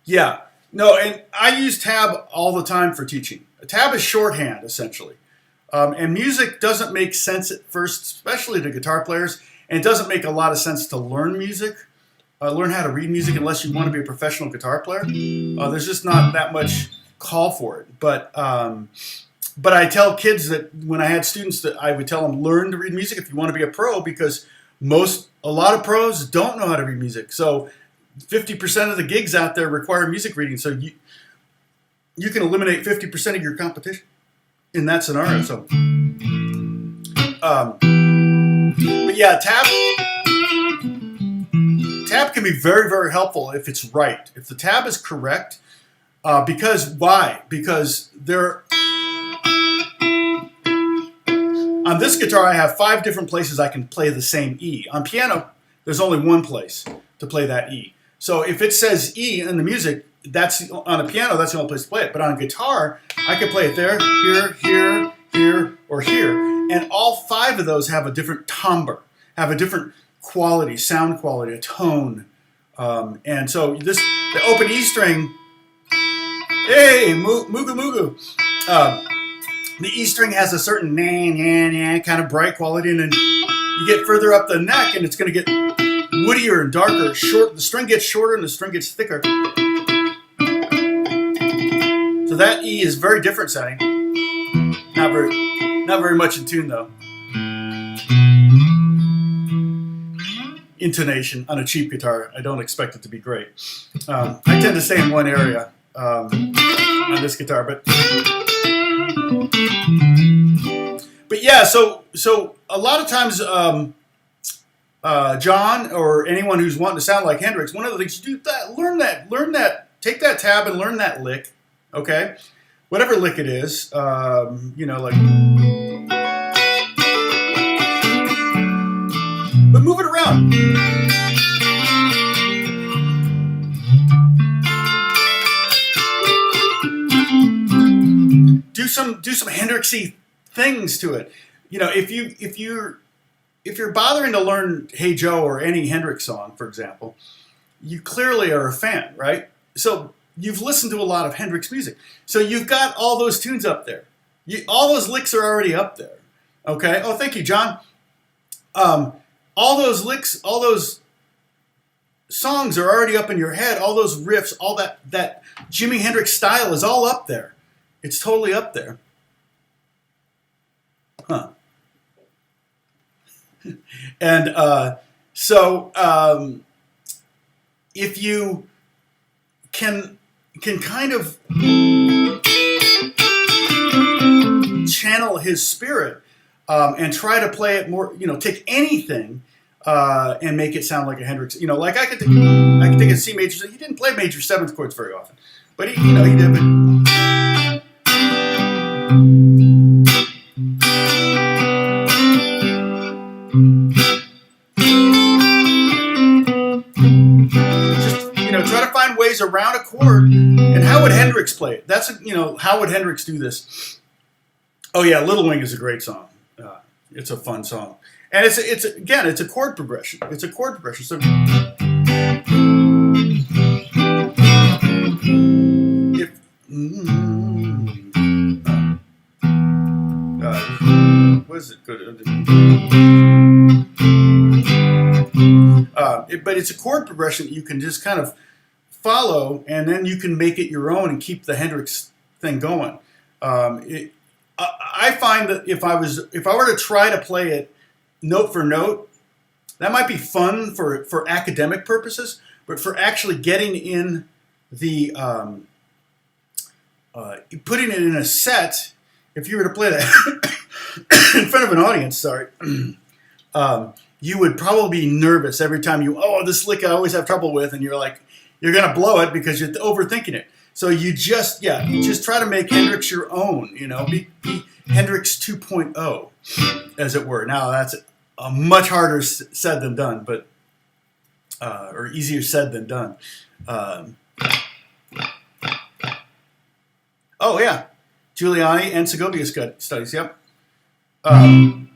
Speaker 1: Yeah, no, and I use tab all the time for teaching. A tab is shorthand, essentially. And music doesn't make sense at first, especially to guitar players, and it doesn't make a lot of sense to learn music, learn how to read music unless you want to be a professional guitar player. There's just not that much call for it. But I tell kids that when I had students that I would tell them, learn to read music if you want to be a pro, because a lot of pros don't know how to read music. So 50% of the gigs out there require music reading, so you can eliminate 50% of your competition in that scenario. So, but yeah, tab can be very, very helpful if it's right. If the tab is correct, because why? Because on this guitar I have 5 different places I can play the same E. On piano, there's only one place to play that E. So if it says E in the music, on a piano, that's the only place to play it. But on guitar, I can play it there, here, here, here, or here. And all 5 of those have a different timbre, have a different quality, sound quality, a tone. And so the open E string, hey, mugu mugu. The E string has a certain kind of bright quality, and then you get further up the neck, and it's going to get woodier and darker. The string gets shorter and the string gets thicker. So that E is very different sounding. Not very much in tune though. Intonation on a cheap guitar, I don't expect it to be great. I tend to stay in one area on this guitar, but yeah. So a lot of times. John or anyone who's wanting to sound like Hendrix, one of the things you do, learn that, take that tab and learn that lick, okay? Whatever lick it is, like, but move it around. Do some Hendrixy things to it. If you're bothering to learn Hey Joe or any Hendrix song, for example, you clearly are a fan, right? So you've listened to a lot of Hendrix music. So you've got all those tunes up there. all those licks are already up there. Okay. Oh, thank you, John. All those licks, all those songs are already up in your head. All those riffs, all that Jimi Hendrix style is all up there. It's totally up there. Huh. And so if you can kind of channel his spirit and try to play it more, take anything and make it sound like a Hendrix. Like I could take a C major. He didn't play major seventh chords very often, but he did. Just try to find ways around a chord. And how would Hendrix play it? That's how would Hendrix do this? Oh yeah, Little Wing is a great song. It's a fun song, and it's a chord progression. It's a chord progression. So if what is it? Good. But it's a chord progression that you can just kind of follow, and then you can make it your own and keep the Hendrix thing going. I find that if I were to try to play it note for note, that might be fun for academic purposes, but for actually getting in the putting it in a set, if you were to play that in front of an audience, you would probably be nervous every time this lick I always have trouble with, and you're gonna blow it because you're overthinking it. So you just try to make Hendrix your own, be Hendrix 2.0, as it were. Now that's a much harder said than done, but or easier said than done. Oh yeah, Giuliani and Segovia studies. Yep. The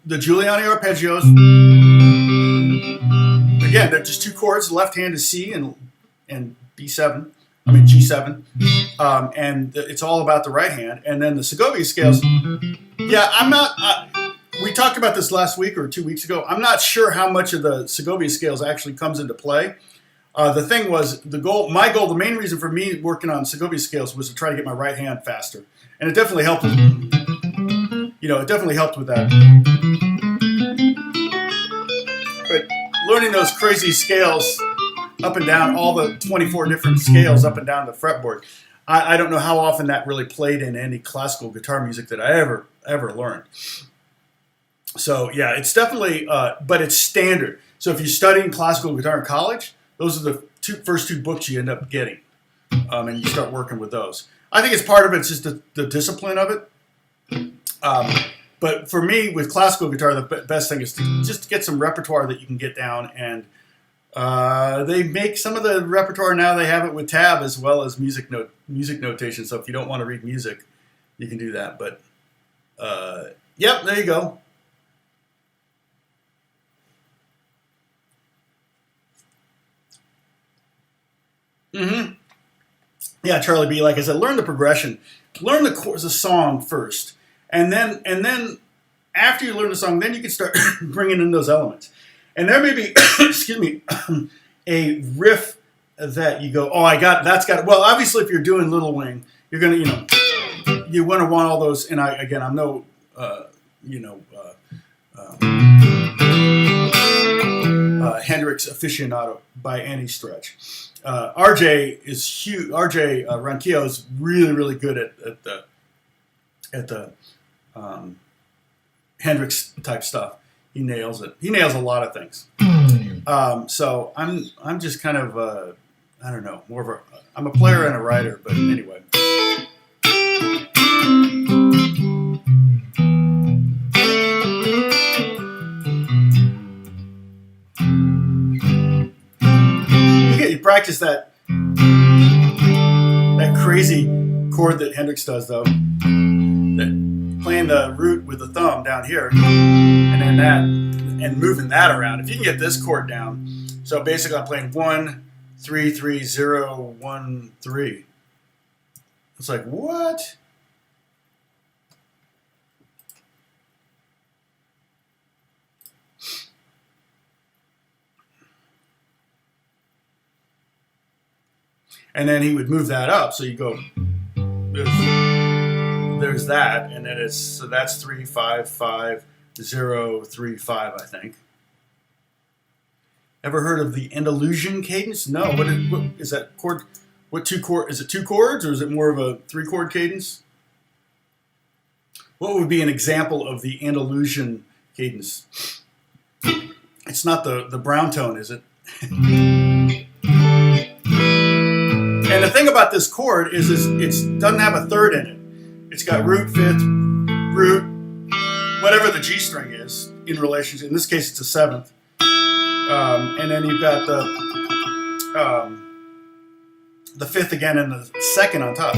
Speaker 1: Giuliani Arpeggios. Again, they're just two chords. Left hand is C and B7. G7. And it's all about the right hand. And then the Segovia Scales. Yeah, I'm not. We talked about this last week or 2 weeks ago. I'm not sure how much of the Segovia Scales actually comes into play. The thing was, my goal, the main reason for me working on Segovia Scales was to try to get my right hand faster. And it definitely helped. It definitely helped with that. But learning those crazy scales up and down, all the 24 different scales up and down the fretboard, I don't know how often that really played in any classical guitar music that I ever learned. So yeah, it's definitely, but it's standard. So if you're studying classical guitar in college, those are the first two books you end up getting, and you start working with those. I think it's part of it's just the discipline of it. But for me, with classical guitar, the best thing is to just get some repertoire that you can get down. And they make some of the repertoire now. They have it with tab as well as music notation. So if you don't want to read music, you can do that. But yep, there you go. Yeah, Charlie B. Like I said, learn the progression, learn the chords, the song first. And then after you learn the song, then you can start bringing in those elements. And there may be, excuse me, a riff that you go, that's got it. Well, obviously, if you're doing Little Wing, you're going to, you want to want all those. And I'm no, Hendrix aficionado by any stretch. RJ is huge. RJ Ronquillo is really, really good at the Hendrix type stuff. He nails it. He nails a lot of things. So I'm just kind of I don't know, more of I'm a player and a writer, but anyway. You practice that crazy chord that Hendrix does, though. Playing the root with the thumb down here, and then that, and moving that around. If you can get this chord down, so basically I'm playing 1, 3, 3, 0, 1, 3. It's like, what? And then he would move that up. So you go, there's that. And then so that's 3, 5, 5, 0, 3, 5, I think. Ever heard of the Andalusian cadence? No. What is that chord? What 2 chord? Is it 2 chords or is it more of a 3-chord cadence? What would be an example of the Andalusian cadence? It's not the brown tone, is it? And the thing about this chord is it doesn't have a third in it. It's got root, 5th, root, whatever the G string is in relation to, in this case it's a 7th. And then you've got the 5th again and the 2nd on top.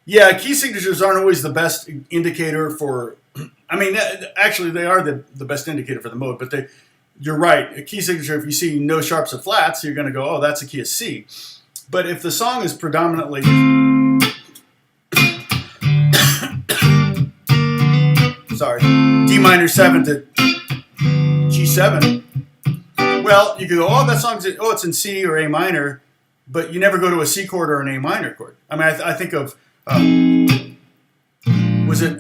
Speaker 1: Yeah, key signatures aren't always the best indicator for, I mean, actually they are the best indicator for the mode, but you're right. A key signature, if you see no sharps or flats, you're going to go, oh, that's a key of C. But if the song is predominantly, sorry, D minor 7 to G7, well, you could go, oh, that song's, oh, it's in C or A minor, but you never go to a C chord or an A minor chord. I mean, I think of, was it,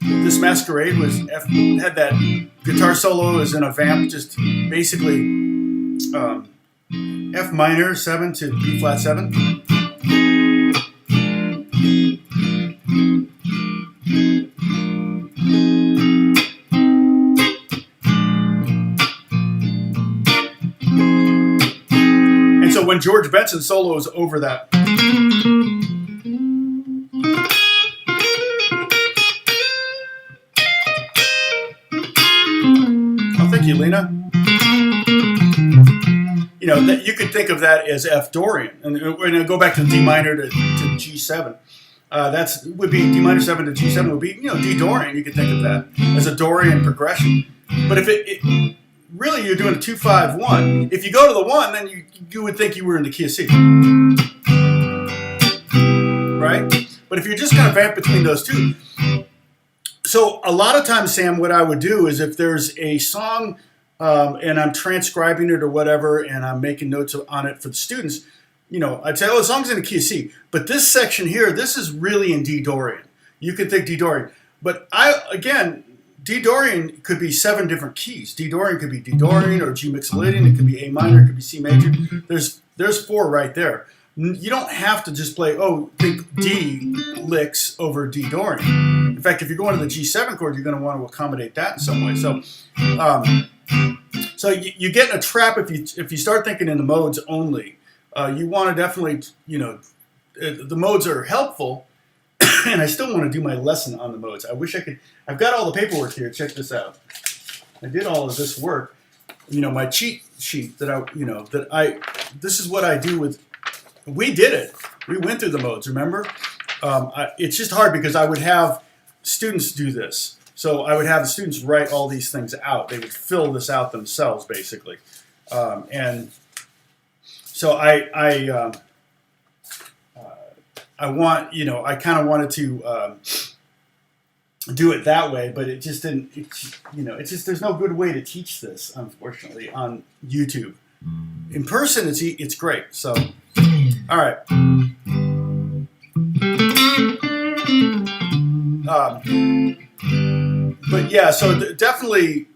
Speaker 1: This Masquerade had that guitar solo as in a vamp, just basically F minor 7 to B flat 7. And so when George Benson solos over that, thank you, Lena. You know, you could think of that as F Dorian, and go back to D minor to G7. Would be D minor 7 to G7 would be, you know, D Dorian. You could think of that as a Dorian progression. But if it really you're doing a 2, 5, 1. If you go to the 1, then you would think you were in the key of C, right? But if you're just going to vamp between those two. So a lot of times, Sam, what I would do is if there's a song and I'm transcribing it or whatever, and I'm making notes on it for the students, you know, I'd say, oh, the song's in the key of C. But this section here, this is really in D Dorian. You could think D Dorian. But again, D Dorian could be 7 different keys. D Dorian could be D Dorian or G Mixolydian. It could be A minor. It could be C major. There's 4 right there. You don't have to just play, think D licks over D Dorian. In fact, if you're going to the G7 chord, you're going to want to accommodate that in some way. So you get in a trap if you start thinking in the modes only. You want to definitely, you know, the modes are helpful, and I still want to do my lesson on the modes. I wish I could. I've got all the paperwork here. Check this out. I did all of this work. You know, my cheat sheet this is what I do with. We did it. We went through the modes, remember? It's just hard because I would have students do this. So I would have the students write all these things out. They would fill this out themselves, basically. And so I want, you know, I kind of wanted to do it that way, but it just didn't, there's no good way to teach this, unfortunately, on YouTube. In person, it's great. So, all right. But yeah, so definitely,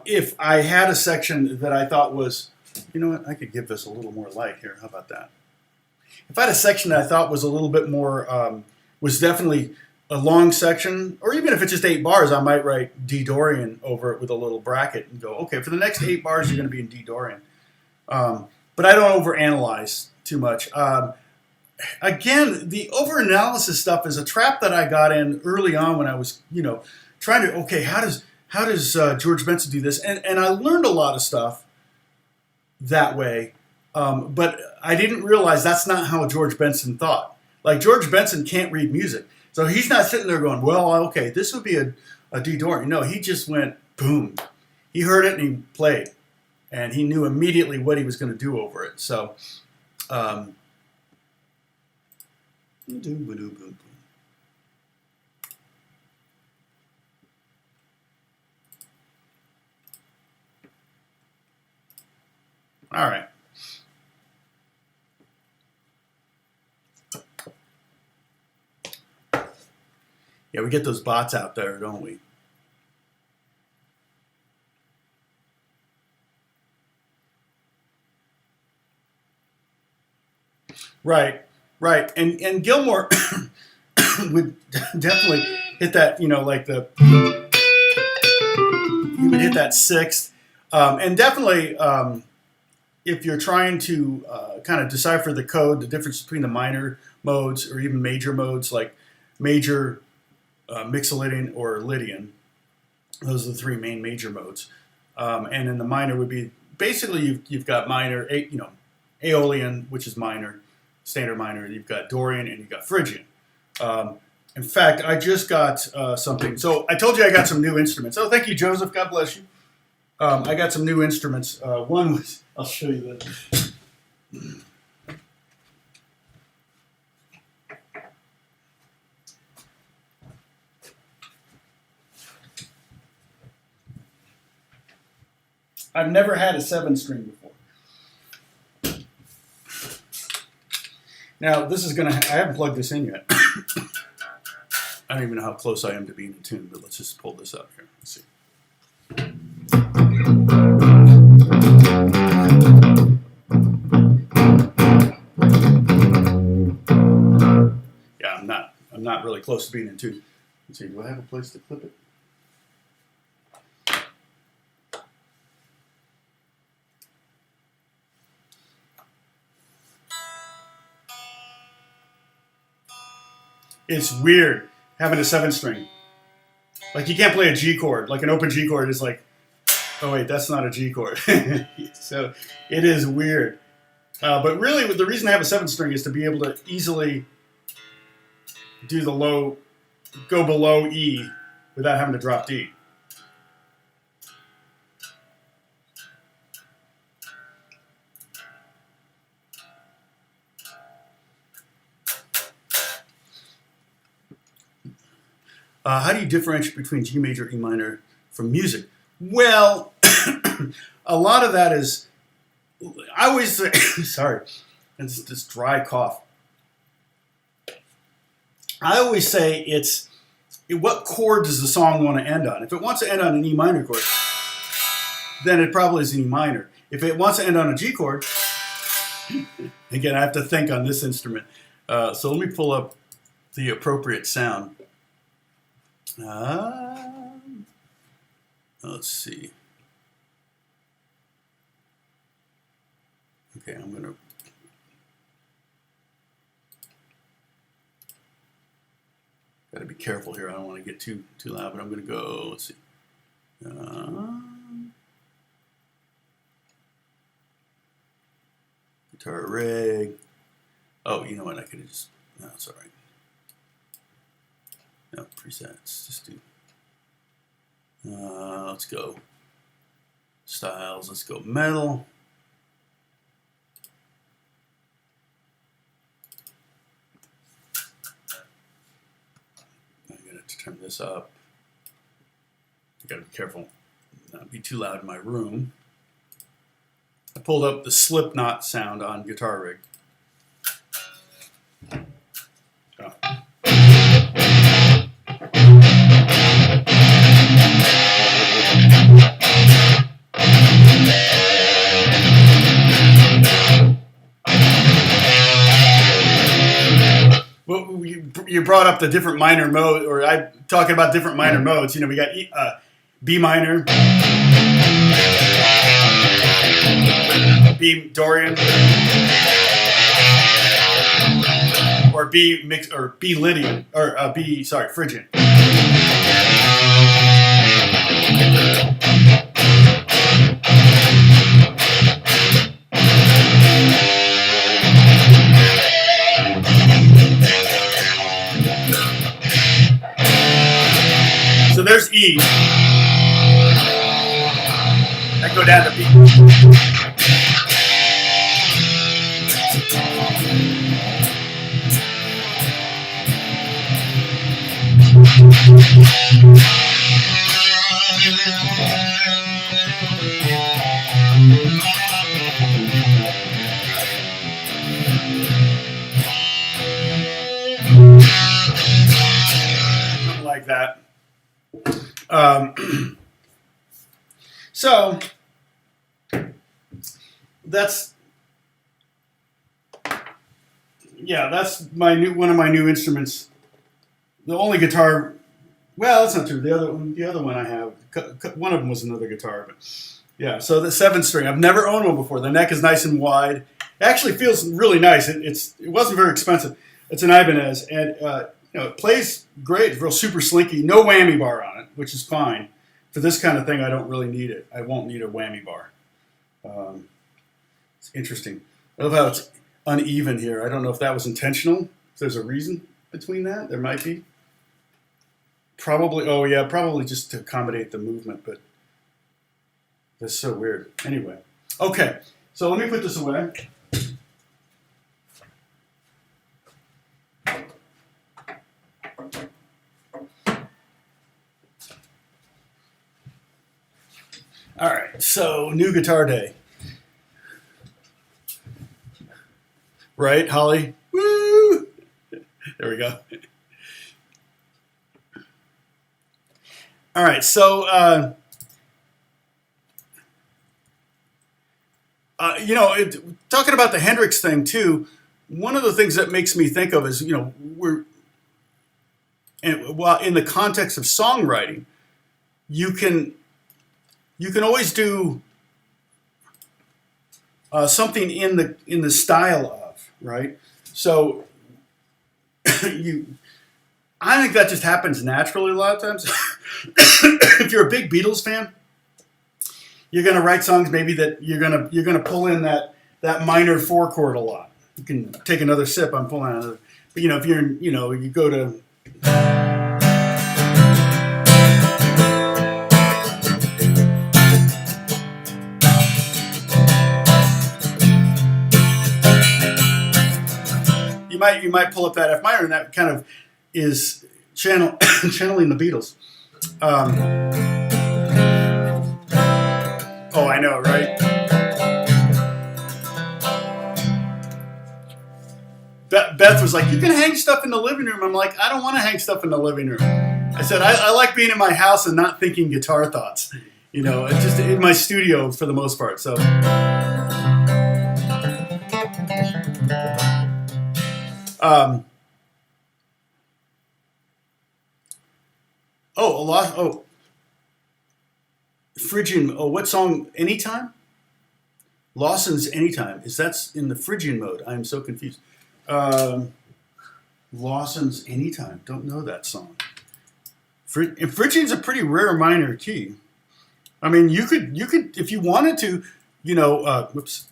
Speaker 1: if I had a section that I thought was, you know what, I could give this a little more light here. How about that? If I had a section that I thought was a little bit more, was definitely a long section, or even if it's just 8 bars, I might write D Dorian over it with a little bracket and go, okay, for the next 8 bars, you're going to be in D Dorian. But I don't overanalyze too much. Again, the overanalysis stuff is a trap that I got in early on when I was, you know, trying to, okay, how does George Benson do this? And I learned a lot of stuff that way, but I didn't realize that's not how George Benson thought. Like, George Benson can't read music. So he's not sitting there going, well, okay, this would be a D Dorian. No, he just went, boom. He heard it and he played. and he knew immediately what he was going to do over it. So, all right. Yeah, we get those bots out there, don't we? Right, right. And Gilmore would definitely hit that, you know, like he would hit that sixth. And definitely, if you're trying to kind of decipher the code, the difference between the minor modes or even major modes, like major, Mixolydian, or Lydian, those are the three main major modes. And then the minor would be, basically you've got minor, you know, Aeolian, which is minor, standard minor, you've got Dorian, and you've got Phrygian. In fact, I just got something. So I told you I got some new instruments. Oh, thank you, Joseph. God bless you. I got some new instruments. One was, I'll show you this. I've never had a 7-string before. Now, this is going to, I haven't plugged this in yet. I don't even know how close I am to being in tune, but let's just pull this up here. Let's see. Yeah, I'm not really close to being in tune. Let's see, do I have a place to clip it? It's weird having a 7-string. Like, you can't play a G chord. Like, an open G chord is like, oh wait, that's not a G chord. So it is weird. But really, the reason I have a 7-string is to be able to easily do the low, go below E without having to drop D. How do you differentiate between G major, E minor from music? Well, a lot of that is, I always say, sorry, it's this dry cough. I always say it's, what chord does the song want to end on? If it wants to end on an E minor chord, then it probably is an E minor. If it wants to end on a G chord, again, I have to think on this instrument. So let me pull up the appropriate sound. Let's see. Okay, I'm gonna. Got to be careful here. I don't want to get too loud, but I'm gonna go. Let's see. Guitar rig. Oh, you know what? I could have just. No, it's all right. No, presets, just do, let's go styles, let's go metal. I'm going to turn this up. I got to be careful, not be too loud in my room. I pulled up the Slipknot sound on Guitar Rig. Oh. Well, you brought up the different minor mode, or I'm talking about different minor modes. You know, we got B minor, B Dorian, or B mix, or B Lydian, or Phrygian. So there's E. I go down to beat. Something like that. So that's one of my new instruments. The only guitar. Well, that's not true. The other one I have. One of them was another guitar, but yeah. So the 7-string. I've never owned one before. The neck is nice and wide. It actually feels really nice. It wasn't very expensive. It's an Ibanez, and it plays great. It's real super slinky. No whammy bar on it, which is fine. For this kind of thing, I don't really need it. I won't need a whammy bar. It's interesting. I love how it's uneven here. I don't know if that was intentional. If there's a reason between that, there might be. Probably, probably just to accommodate the movement, but that's so weird. Anyway, okay, so let me put this away. All right, so new guitar day. Right, Holly? Woo! There we go. All right, so talking about the Hendrix thing too. One of the things that makes me think of is while in the context of songwriting, you can always do something in the style of, right. So I think that just happens naturally a lot of times. If you're a big Beatles fan, you're going to write songs maybe that you're going to pull in that minor 4 chord a lot. You can take another sip. I'm pulling another. But if you're you go to you might pull up that F minor, and that kind of is channeling the Beatles. Oh, I know, right? Beth was like, "You can hang stuff in the living room." I'm like, "I don't want to hang stuff in the living room." I said, "I like being in my house and not thinking guitar thoughts. It's just in my studio for the most part." So. Phrygian. Oh, what song? Anytime? Lawson's Anytime. That's in the Phrygian mode? I'm so confused. Lawson's Anytime. Don't know that song. Phrygian's a pretty rare minor key. I mean, you could if you wanted to, whoops.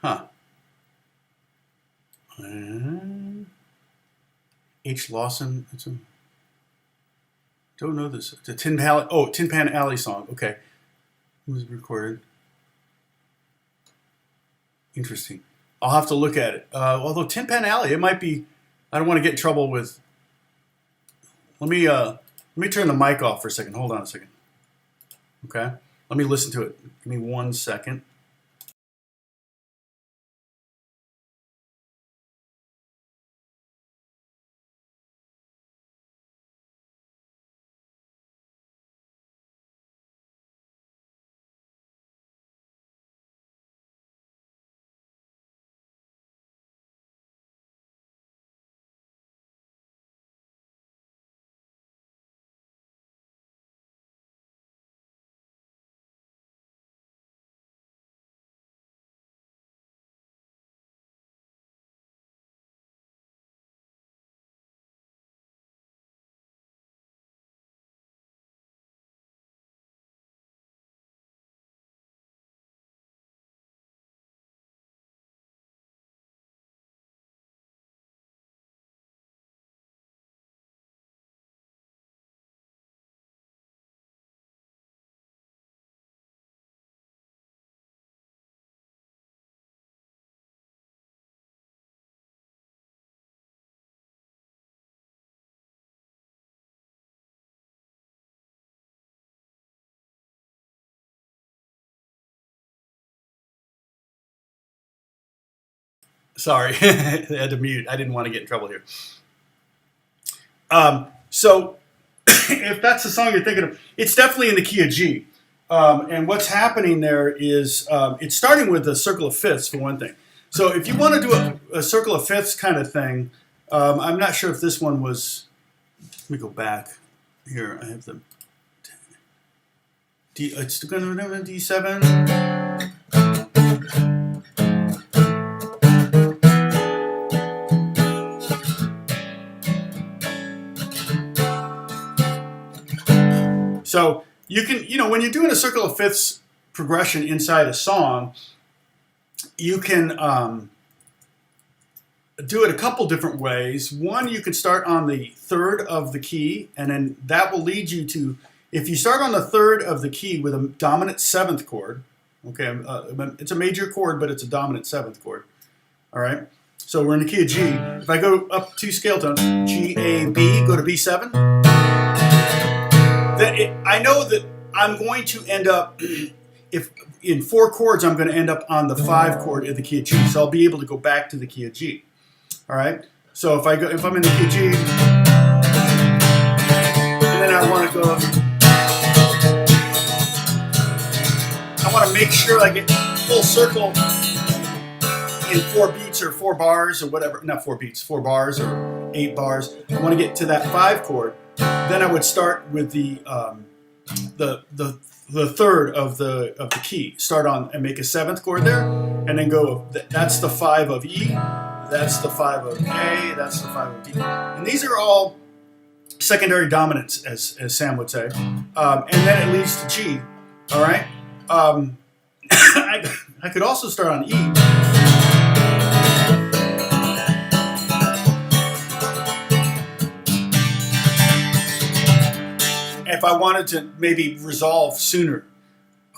Speaker 1: Huh. H. Lawson. Don't know this. It's a Tin Pan Alley song. Okay. It was recorded. Interesting. I'll have to look at it. Although Tin Pan Alley, it might be. I don't want to get in trouble with. Let me turn the mic off for a second. Hold on a second. Okay. Let me listen to it. Give me 1 second. Sorry, I had to mute. I didn't want to get in trouble here. So if that's the song you're thinking of, it's definitely in the key of G. And what's happening there is it's starting with a circle of fifths for one thing. So if you want to do a circle of fifths kind of thing, I'm not sure if this one was. Let me go back here. I have the D. It's going to D7. So you can, when you're doing a circle of fifths progression inside a song, you can do it a couple different ways. One, you could start on the third of the key, and then that will lead you to, if you start on the third of the key with a dominant seventh chord, okay, it's a major chord, but it's a dominant seventh chord, all right? So we're in the key of G. If I go up 2 scale tones, G, A, B, go to B7, I know that I'm going to end up, if in 4 chords, I'm going to end up on the 5 chord of the key of G. So I'll be able to go back to the key of G. All right. So if I'm in the key of G, and then I want to go, I want to make sure I get full circle in 4 beats or 4 bars or whatever. Not 4 beats, 4 bars or 8 bars. I want to get to that 5 chord. Then I would start with the third of the key. Start on and make a 7th chord there, and then go. That's the 5 of E. That's the 5 of A. That's the 5 of D. And these are all secondary dominants, as Sam would say. And then it leads to G. All right. I could also start on E. If I wanted to maybe resolve sooner,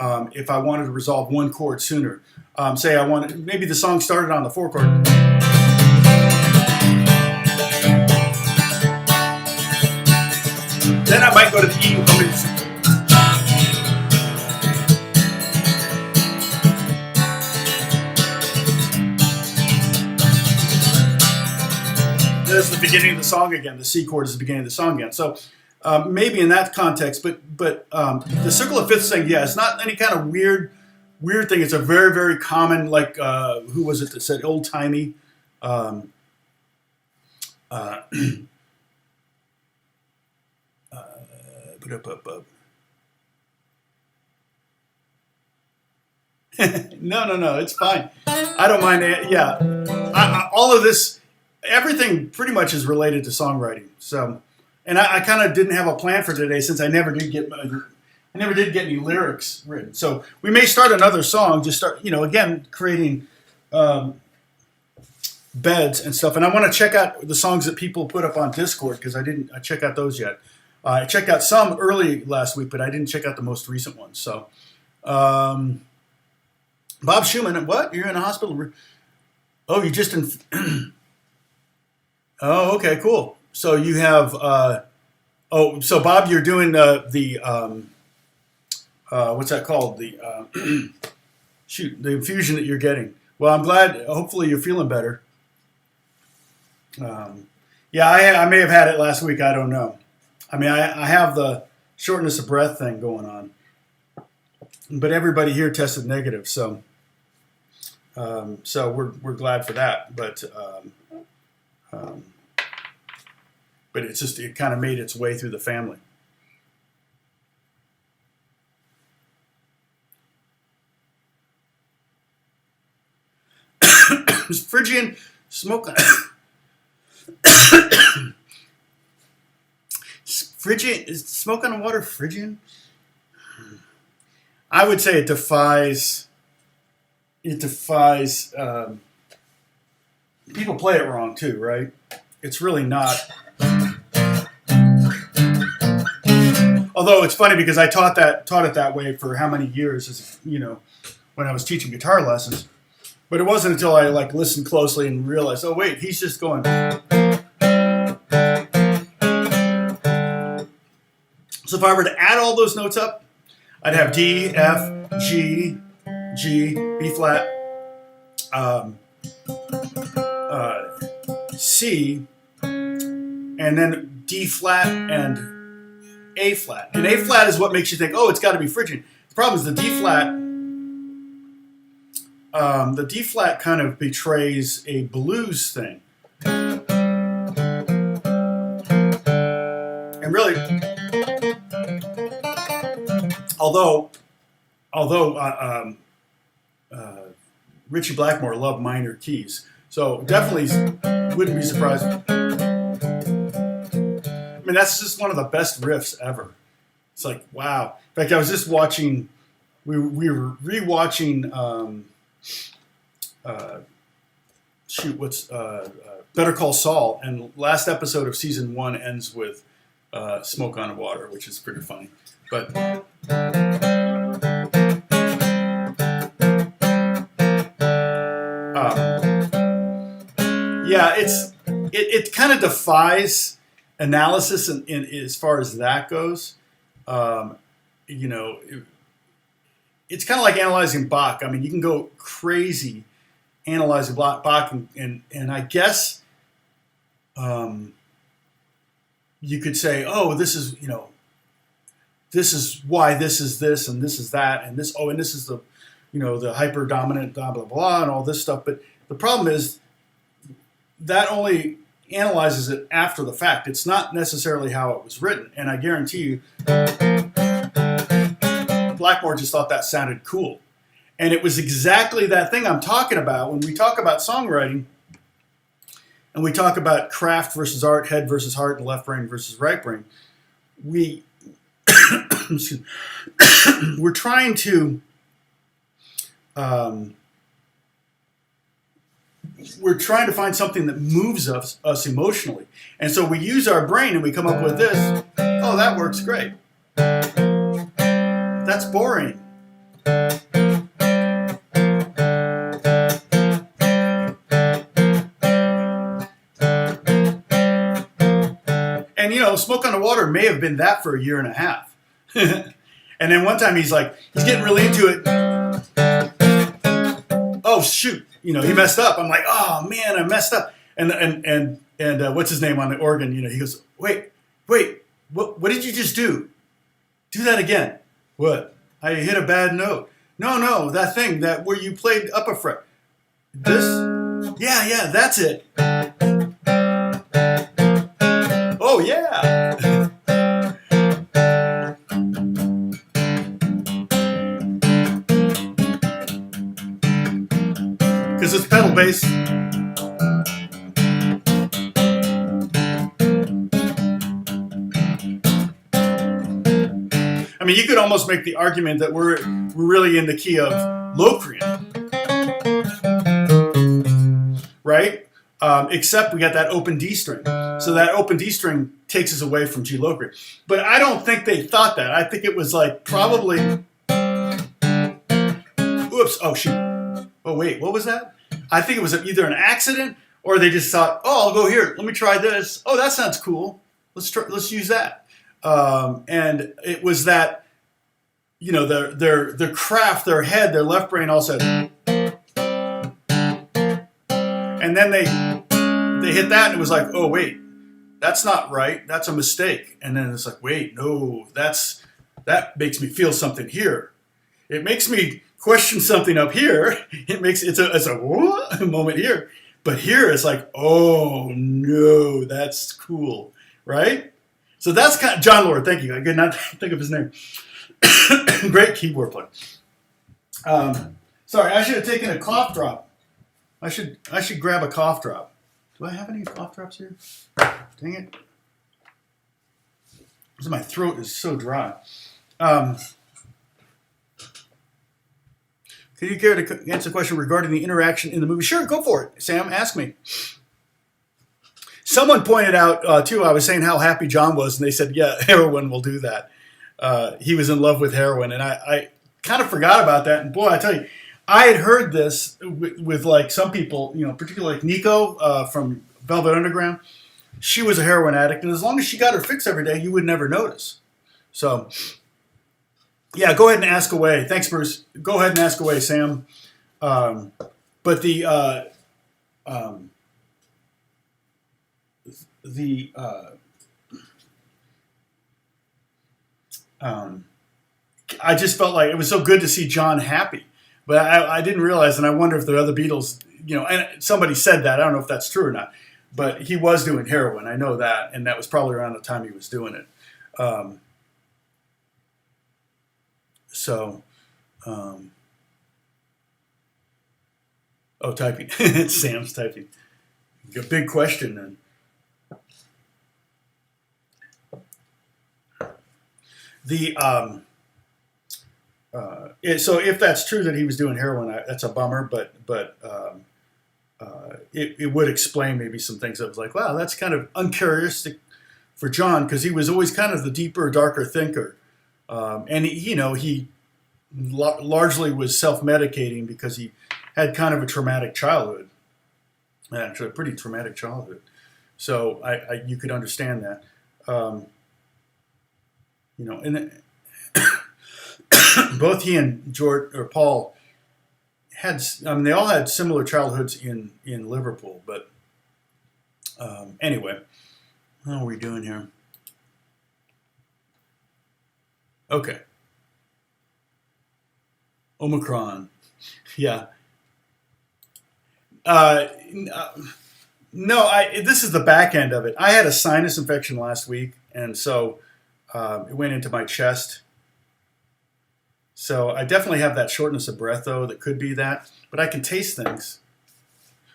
Speaker 1: if I wanted to resolve 1 chord sooner, say I wanted, maybe the song started on the 4 chord. Then I might go to the E. There's the beginning of the song again. The C chord is the beginning of the song again. So maybe in that context, but the circle of fifths thing, yeah, it's not any kind of weird thing. It's a very, very common, like, who was it that said old-timey? No, it's fine. I don't mind it. Yeah, all of this, everything pretty much is related to songwriting. So, and I kind of didn't have a plan for today since I never did get any lyrics written. So we may start another song. Just start, again, creating beds and stuff. And I want to check out the songs that people put up on Discord because I didn't check out those yet. I checked out some early last week, but I didn't check out the most recent ones. So, Bob Schumann, what? You're in a hospital? Oh, you just in? Oh, okay, cool. So you have, so Bob, you're doing the what's that called? The the infusion that you're getting. Well, I'm glad. Hopefully, you're feeling better. Yeah, I may have had it last week. I don't know. I mean, I have the shortness of breath thing going on, but everybody here tested negative, so we're glad for that. But it's just, it kind of made its way through the family. Is Phrygian smoke? Phrygian, is smoke on the water Phrygian? I would say it defies. People play it wrong too, right? It's really not. Although it's funny because I taught it that way for how many years, as when I was teaching guitar lessons. But it wasn't until I listened closely and realized, oh wait, he's just going. So if I were to add all those notes up, I'd have D, F, G, B flat, C, and then D flat and A flat. And A flat is what makes you think, oh, it's got to be Phrygian. The problem is the D flat. The D flat kind of betrays a blues thing, and really, although Ritchie Blackmore loved minor keys, so definitely wouldn't be surprised. I mean, that's just one of the best riffs ever. It's like, wow. In fact, I was just watching. We were rewatching. Better Call Saul, and last episode of season 1 ends with Smoke on Water, which is pretty funny. But yeah, it kind of defies analysis in as far as that goes. You know, it's kind of like analyzing Bach. I mean, you can go crazy analyzing Bach, and I guess you could say, oh, this is, you know, this is why this is this and this is that and this, oh, and this is the, you know, the hyper dominant blah blah blah and all this stuff. But the problem is that only analyzes it after the fact. It's not necessarily how it was written, and I guarantee you, Blackmore just thought that sounded cool. And it was exactly that thing I'm talking about when we talk about songwriting and we talk about craft versus art, head versus heart, and left brain versus right brain. We're trying to find something that moves us emotionally. And so we use our brain and we come up with this. Oh, that works great. That's boring. And, you know, Smoke on the Water may have been that for a year and a half. And then one time he's getting really into it. Oh, shoot. You know, he messed up. I'm like, oh, man, I messed up. And what's his name on the organ? You know, he goes, wait, what did you just do? Do that again. What? I hit a bad note. No, that thing where you played up a fret. This? Yeah, that's it. Oh, yeah. Because it's pedal bass. I mean, you could almost make the argument that we're really in the key of Locrian, right? Except we got that open D string. So that open D string takes us away from G Locrian. But I don't think they thought that. I think it was like probably... Oops, oh shoot. Oh wait, what was that? I think it was either an accident or they just thought, oh, I'll go here. Let me try this. Oh, that sounds cool. Let's use that. And it was that, you know, their craft, their head, their left brain all said, and then they hit that and it was like, oh wait, that's not right, that's a mistake. And then it's like, wait, no, that makes me feel something here. It makes me question something up here. It's a moment here, but here it's like, oh no, that's cool, right? So that's kind of John Lord. Thank you. I could not think of his name. Great keyboard player. Sorry, I should have taken a cough drop. I should grab a cough drop. Do I have any cough drops here? Dang it! Because my throat is so dry. Can you care to answer a question regarding the interaction in the movie? Sure, go for it, Sam. Ask me. Someone pointed out, too, I was saying how happy John was, and they said, yeah, heroin will do that. He was in love with heroin, and I kind of forgot about that. And boy, I tell you, I had heard this with like some people, you know, particularly like Nico from Velvet Underground. She was a heroin addict, and as long as she got her fix every day, you would never notice. So, yeah, go ahead and ask away. Thanks, Bruce. Go ahead and ask away, Sam. But the um, the I just felt like it was so good to see John happy, but I didn't realize, and I wonder if the other Beatles, and somebody said that, I don't know if that's true or not, but he was doing heroin, I know that, and that was probably around the time he was doing it. Oh, typing. Sam's typing. A big question then. So if that's true that he was doing heroin, that's a bummer. But it would explain maybe some things. That was like, wow, that's kind of uncharacteristic for John, because he was always kind of the deeper, darker thinker, and he largely was self-medicating because he had kind of a traumatic childhood, actually a pretty traumatic childhood. So you could understand that, and both he and George or Paul had, they all had similar childhoods in Liverpool. But anyway, how are we doing here? Okay. Omicron. Yeah. No, this is the back end of it. I had a sinus infection last week, and so it went into my chest. So I definitely have that shortness of breath, though, that could be that. But I can taste things.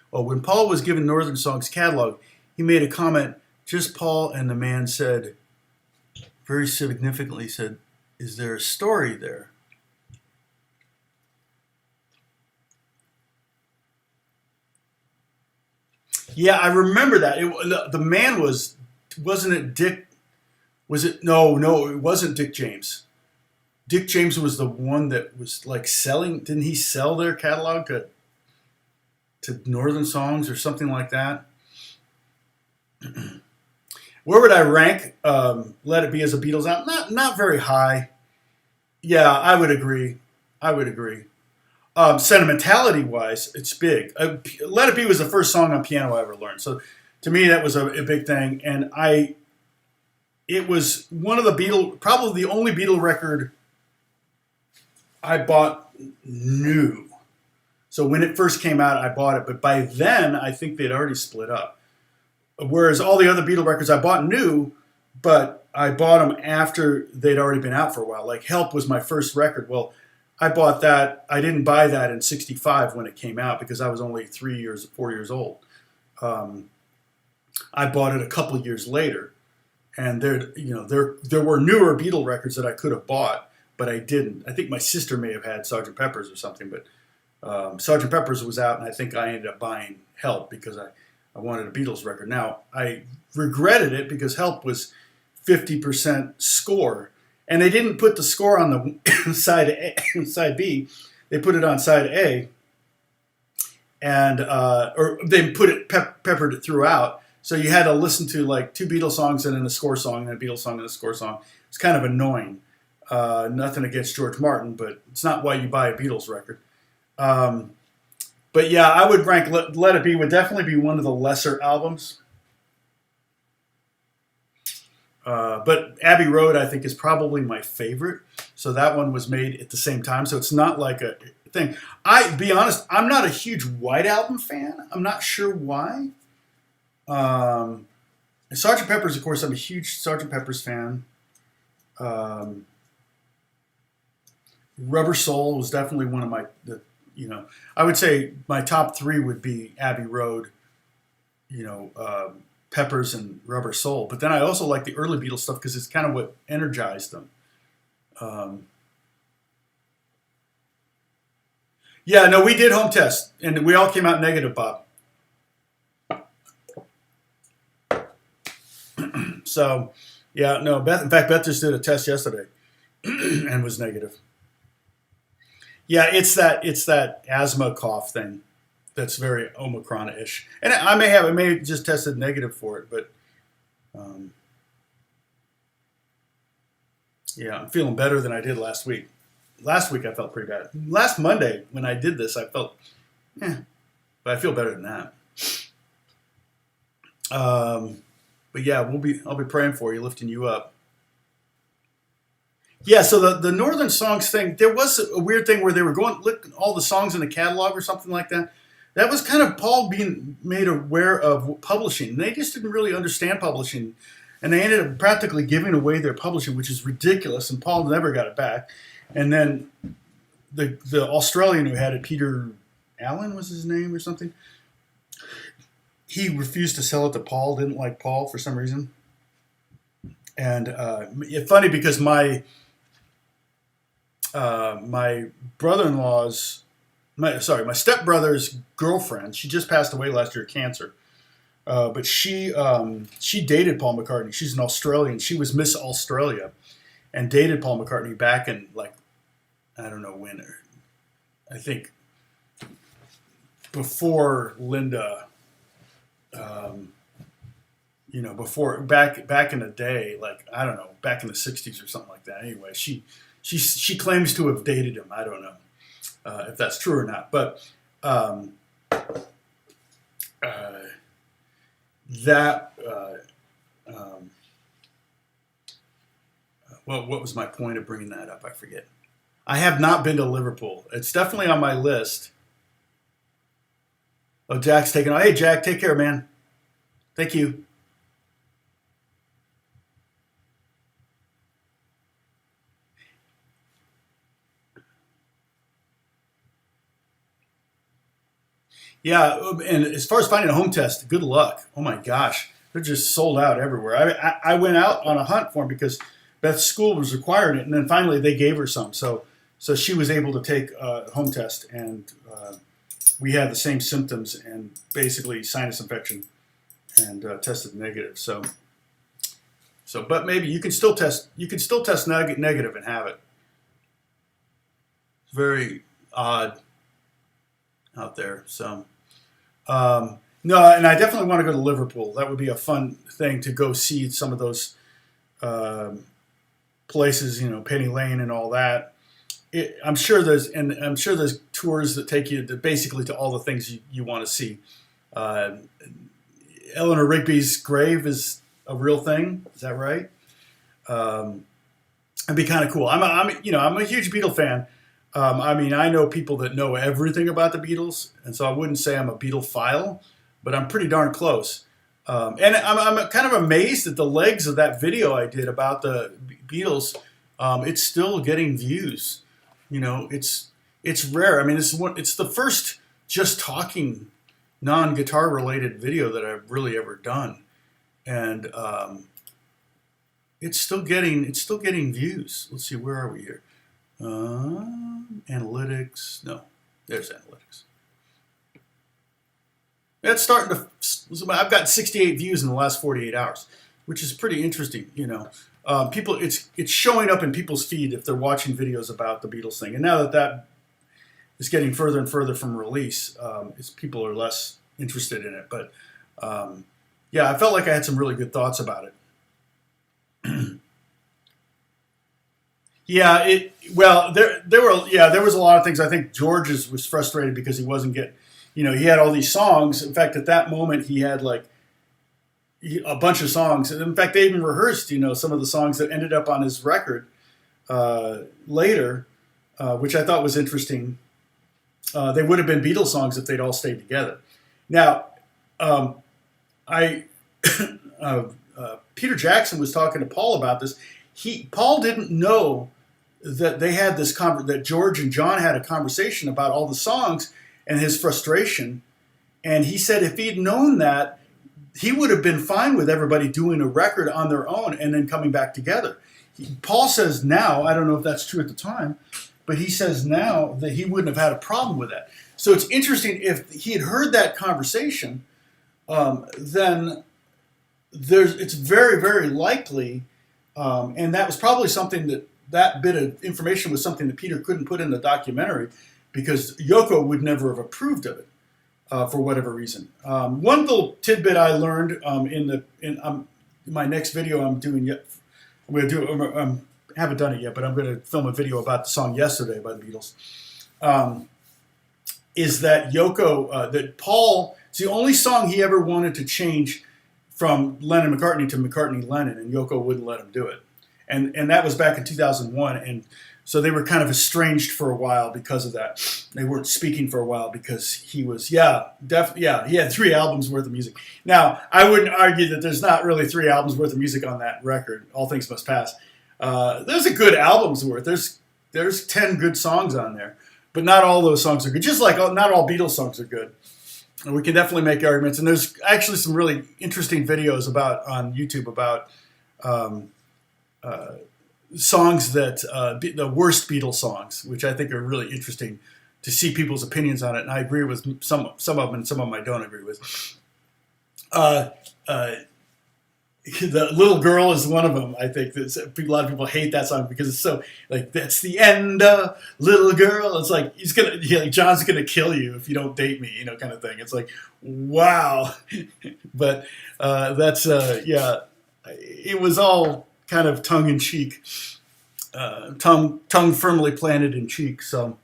Speaker 1: Well, when Paul was given Northern Song's catalog, he made a comment. Just Paul, and the man said, very significantly said, "Is there a story there?" Yeah, I remember that. The man wasn't it Dick? Was it? No, it wasn't Dick James. Dick James was the one that was like selling. Didn't he sell their catalog to Northern Songs or something like that? Where would I rank Let It Be as a Beatles album? Not very high. Yeah, I would agree. Sentimentality-wise, it's big. Let It Be was the first song on piano I ever learned. So to me, that was a big thing. And it was one of the probably the only Beatle record I bought new. So when it first came out, I bought it. But by then, I think they'd already split up. Whereas all the other Beatle records I bought new, but I bought them after they'd already been out for a while. Like Help was my first record. Well, I bought that. I didn't buy that in '65 when it came out because I was only 4 years old. I bought it a couple of years later, and there were newer Beatle records that I could have bought, but I didn't. I think my sister may have had Sgt. Pepper's or something, but Sgt. Pepper's was out, and I think I ended up buying Help because I wanted a Beatles record. Now, I regretted it because Help was 50% score, and they didn't put the score on the side B. They put it on side A, and or they put it peppered it throughout. So you had to listen to like two Beatles songs and then a score song, and a Beatles song and a score song. It's kind of annoying. Nothing against George Martin, but it's not why you buy a Beatles record. But yeah, I would rank Let It Be would definitely be one of the lesser albums. But Abbey Road, I think, is probably my favorite. So that one was made at the same time. So it's not like a thing. Be honest, I'm not a huge White Album fan. I'm not sure why. Sgt. Pepper's, of course, I'm a huge Sgt. Pepper's fan. Rubber Soul was definitely one of my, I would say my top three would be Abbey Road, Peppers and Rubber Soul. But then I also like the early Beatles stuff because it's kind of what energized them. Yeah, no, we did home test, and we all came out negative, Bob. So, yeah, no, in fact, Beth just did a test yesterday and was negative. Yeah, it's that asthma cough thing that's very Omicron-ish. And I may have just tested negative for it, but yeah, I'm feeling better than I did last week. Last week I felt pretty bad. Last Monday when I did this, I felt, but I feel better than that. But yeah, I'll be praying for you, lifting you up. Yeah, so the Northern Songs thing, there was a weird thing where they were going look all the songs in the catalog or something like that. That was kind of Paul being made aware of publishing. They just didn't really understand publishing, and they ended up practically giving away their publishing, which is ridiculous. And Paul never got it back. And then the Australian who had it, Peter Allen was his name or something. He refused to sell it to Paul. Didn't like Paul for some reason. And it's funny because my brother-in-law's, my stepbrother's girlfriend, she just passed away last year of cancer. But she dated Paul McCartney. She's an Australian. She was Miss Australia and dated Paul McCartney back in, like, I don't know when. I think before Linda, before back in the day, like, I don't know, back in the 60s or something like that. Anyway, she claims to have dated him. I don't know if that's true or not. But what was my point of bringing that up? I forget. I have not been to Liverpool. It's definitely on my list. Oh, Jack's taking off. Hey, Jack, take care, man. Thank you. Yeah, and as far as finding a home test, good luck. Oh my gosh, they're just sold out everywhere. I went out on a hunt for them because Beth's school was requiring it, and then finally they gave her some. So she was able to take a home test, and we had the same symptoms and basically sinus infection, and tested negative. So but maybe you can still test. You can still test negative and have it. It's very odd out there. So no, and I definitely want to go to Liverpool. That would be a fun thing to go see some of those places, Penny Lane and all that. I'm sure there's tours that take you basically to all the things you want to see. Eleanor Rigby's grave is a real thing. Is that right? It'd be kind of cool. I'm a huge Beatle fan. I know people that know everything about the Beatles, and so I wouldn't say I'm a Beatle-phile, but I'm pretty darn close. And I'm kind of amazed at the legs of that video I did about the Beatles. It's still getting views. It's rare. I mean, it's the first just talking, non-guitar related video that I've really ever done, and it's still getting views. Let's see, where are we here? Analytics. No, there's analytics. It's starting to. I've got 68 views in the last 48 hours, which is pretty interesting. People. It's showing up in people's feed if they're watching videos about the Beatles thing. And now that is getting further and further from release, people are less interested in it. But yeah, I felt like I had some really good thoughts about it. Yeah, there was a lot of things. I think George was frustrated because he wasn't getting, he had all these songs. In fact, at that moment, he had like a bunch of songs. And in fact, they even rehearsed, some of the songs that ended up on his record later, which I thought was interesting. They would have been Beatles songs if they'd all stayed together. Now, Peter Jackson was talking to Paul about this. Paul didn't know that they had this that George and John had a conversation about all the songs and his frustration. And he said if he'd known that, he would have been fine with everybody doing a record on their own and then coming back together. Paul says now, I don't know if that's true at the time, but he says now that he wouldn't have had a problem with that. So it's interesting, if he had heard that conversation, then it's very, very likely. And that was probably something that bit of information was something that Peter couldn't put in the documentary because Yoko would never have approved of it for whatever reason. One little tidbit I learned in my next video I'm doing yet. I'm going to do. I haven't done it yet, but I'm going to film a video about the song "Yesterday" by the Beatles. Is that Yoko? That Paul? It's the only song he ever wanted to change from Lennon-McCartney to McCartney-Lennon, and Yoko wouldn't let him do it. And that was back in 2001, and so they were kind of estranged for a while because of that. They weren't speaking for a while because he was, he had 3 albums worth of music. Now, I wouldn't argue that there's not really 3 albums worth of music on that record, All Things Must Pass. There's a good album's worth. There's 10 good songs on there, but not all those songs are good. Just like not all Beatles songs are good. And we can definitely make arguments. And there's actually some really interesting videos on YouTube about songs that the worst Beatles songs, which I think are really interesting to see people's opinions on it. And I agree with some of them, and some of them I don't agree with. The Little Girl is one of them. I think that a lot of people hate that song because it's so like, that's the end of Little Girl. It's like John's gonna kill you if you don't date me, kind of thing. It's like, wow. But that's it was all kind of tongue in cheek, tongue firmly planted in cheek. So,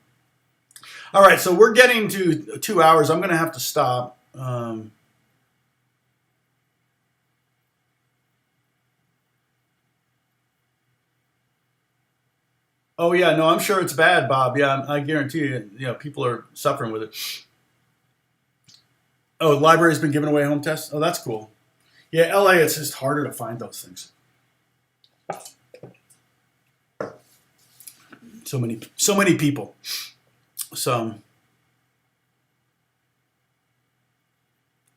Speaker 1: all right. So we're getting to 2 hours. I'm gonna have to stop. Oh yeah, no, I'm sure it's bad, Bob. Yeah, I guarantee you, people are suffering with it. Oh, the library's been giving away home tests. Oh, that's cool. Yeah, LA, it's just harder to find those things. So many people. So,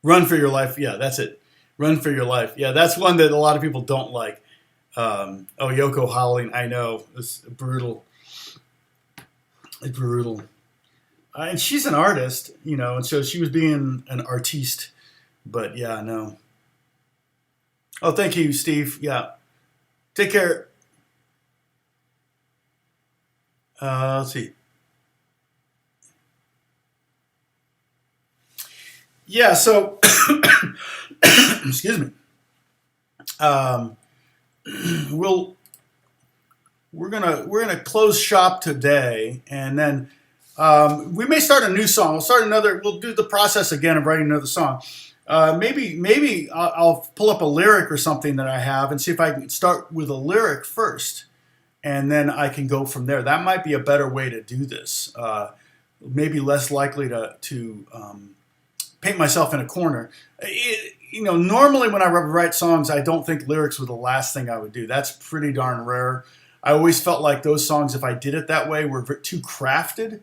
Speaker 1: run for your life. Yeah, that's it. Run for your life. Yeah, that's one that a lot of people don't like. Yoko howling. I know, it's brutal. It's brutal. And she's an artist, and so she was being an artiste. But yeah, no. Oh, thank you, Steve. Yeah. Take care. Let's see. Yeah, so excuse me. We're gonna close shop today, and then we may start a new song. We'll do the process again of writing another song. Maybe I'll pull up a lyric or something that I have and see if I can start with a lyric first, and then I can go from there. That might be a better way to do this. Maybe less likely to paint myself in a corner. Normally when I write songs, I don't think lyrics were the last thing I would do. That's pretty darn rare. I always felt like those songs, if I did it that way, were too crafted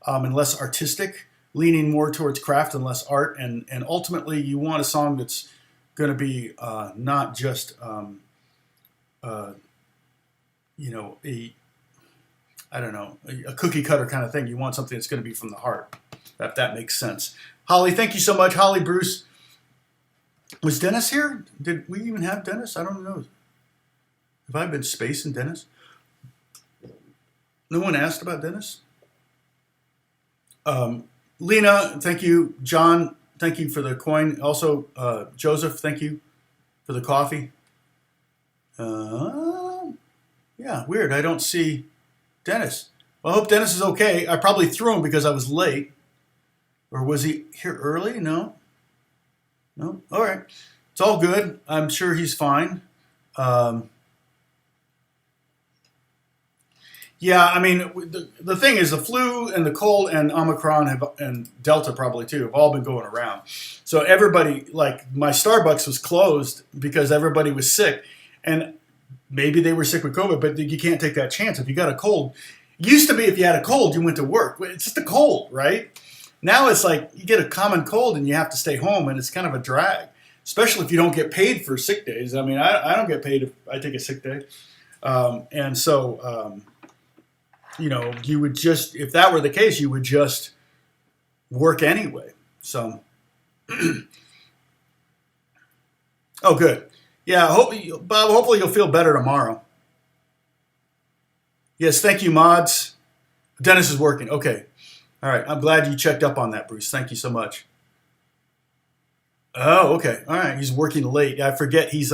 Speaker 1: and less artistic, leaning more towards craft and less art. And ultimately, you want a song that's going to be not just, a cookie cutter kind of thing. You want something that's going to be from the heart, if that makes sense. Holly, thank you so much. Holly, Bruce. Was Dennis here? Did we even have Dennis? I don't know. Have I been spacing Dennis? No one asked about Dennis? Lena, thank you. John, thank you for the coin. Also, Joseph, thank you for the coffee. Yeah, weird. I don't see Dennis. Well, I hope Dennis is okay. I probably threw him because I was late. Or was he here early? No? No? All right. It's all good. I'm sure he's fine. Yeah, I mean, the thing is, the flu and the cold and Omicron and Delta probably too have all been going around. So everybody, like my Starbucks was closed because everybody was sick. And maybe they were sick with COVID, but you can't take that chance. If you got a cold, it used to be if you had a cold, you went to work. It's just a cold, right? Now it's like you get a common cold and you have to stay home, and it's kind of a drag, especially if you don't get paid for sick days. I mean, I don't get paid if I take a sick day. And so, you would just, if that were the case, you would just work anyway. So, oh, good. Yeah, Bob, hopefully you'll feel better tomorrow. Yes, thank you, mods. Dennis is working. Okay. All right. I'm glad you checked up on that, Bruce. Thank you so much. Oh, okay. All right. He's working late. I forget he's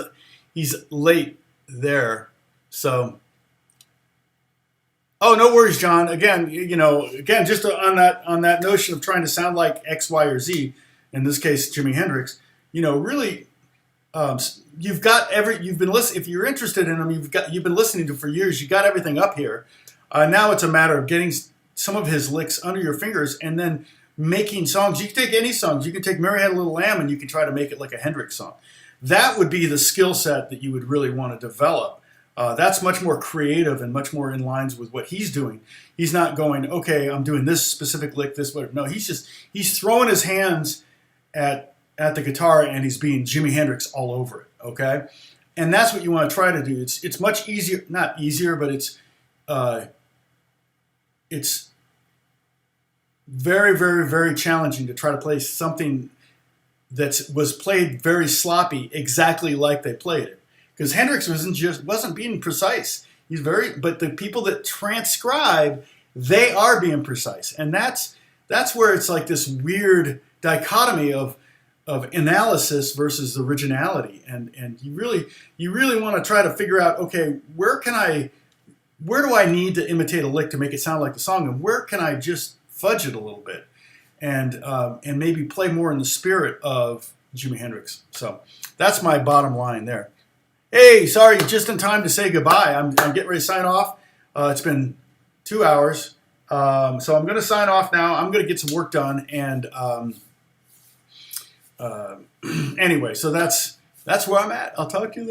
Speaker 1: late there. So, oh, no worries, John. Again, just on that notion of trying to sound like X, Y, or Z, in this case, Jimi Hendrix, really, you've got you've been listening. If you're interested in them, you've been listening to for years. You got everything up here. Now it's a matter of getting some of his licks under your fingers and then making songs. You can take any songs. You can take Mary Had a Little Lamb and you can try to make it like a Hendrix song. That would be the skill set that you would really want to develop. That's much more creative and much more in lines with what he's doing. He's not going, okay, I'm doing this specific lick, this way. No, he's throwing his hands at the guitar and he's being Jimi Hendrix all over it. Okay, and that's what you want to try to do. It's much easier, not easier, but it's very, very, very challenging to try to play something that was played very sloppy, exactly like they played it. Because Hendrix wasn't being precise. But the people that transcribe, they are being precise, and that's where it's like this weird dichotomy of analysis versus originality, and you really want to try to figure out, okay, where do I need to imitate a lick to make it sound like the song, and where can I just fudge it a little bit, and maybe play more in the spirit of Jimi Hendrix. So that's my bottom line there. Hey, sorry, just in time to say goodbye. I'm getting ready to sign off. It's been 2 hours, so I'm going to sign off now. I'm going to get some work done, and anyway, so that's where I'm at. I'll talk to you later.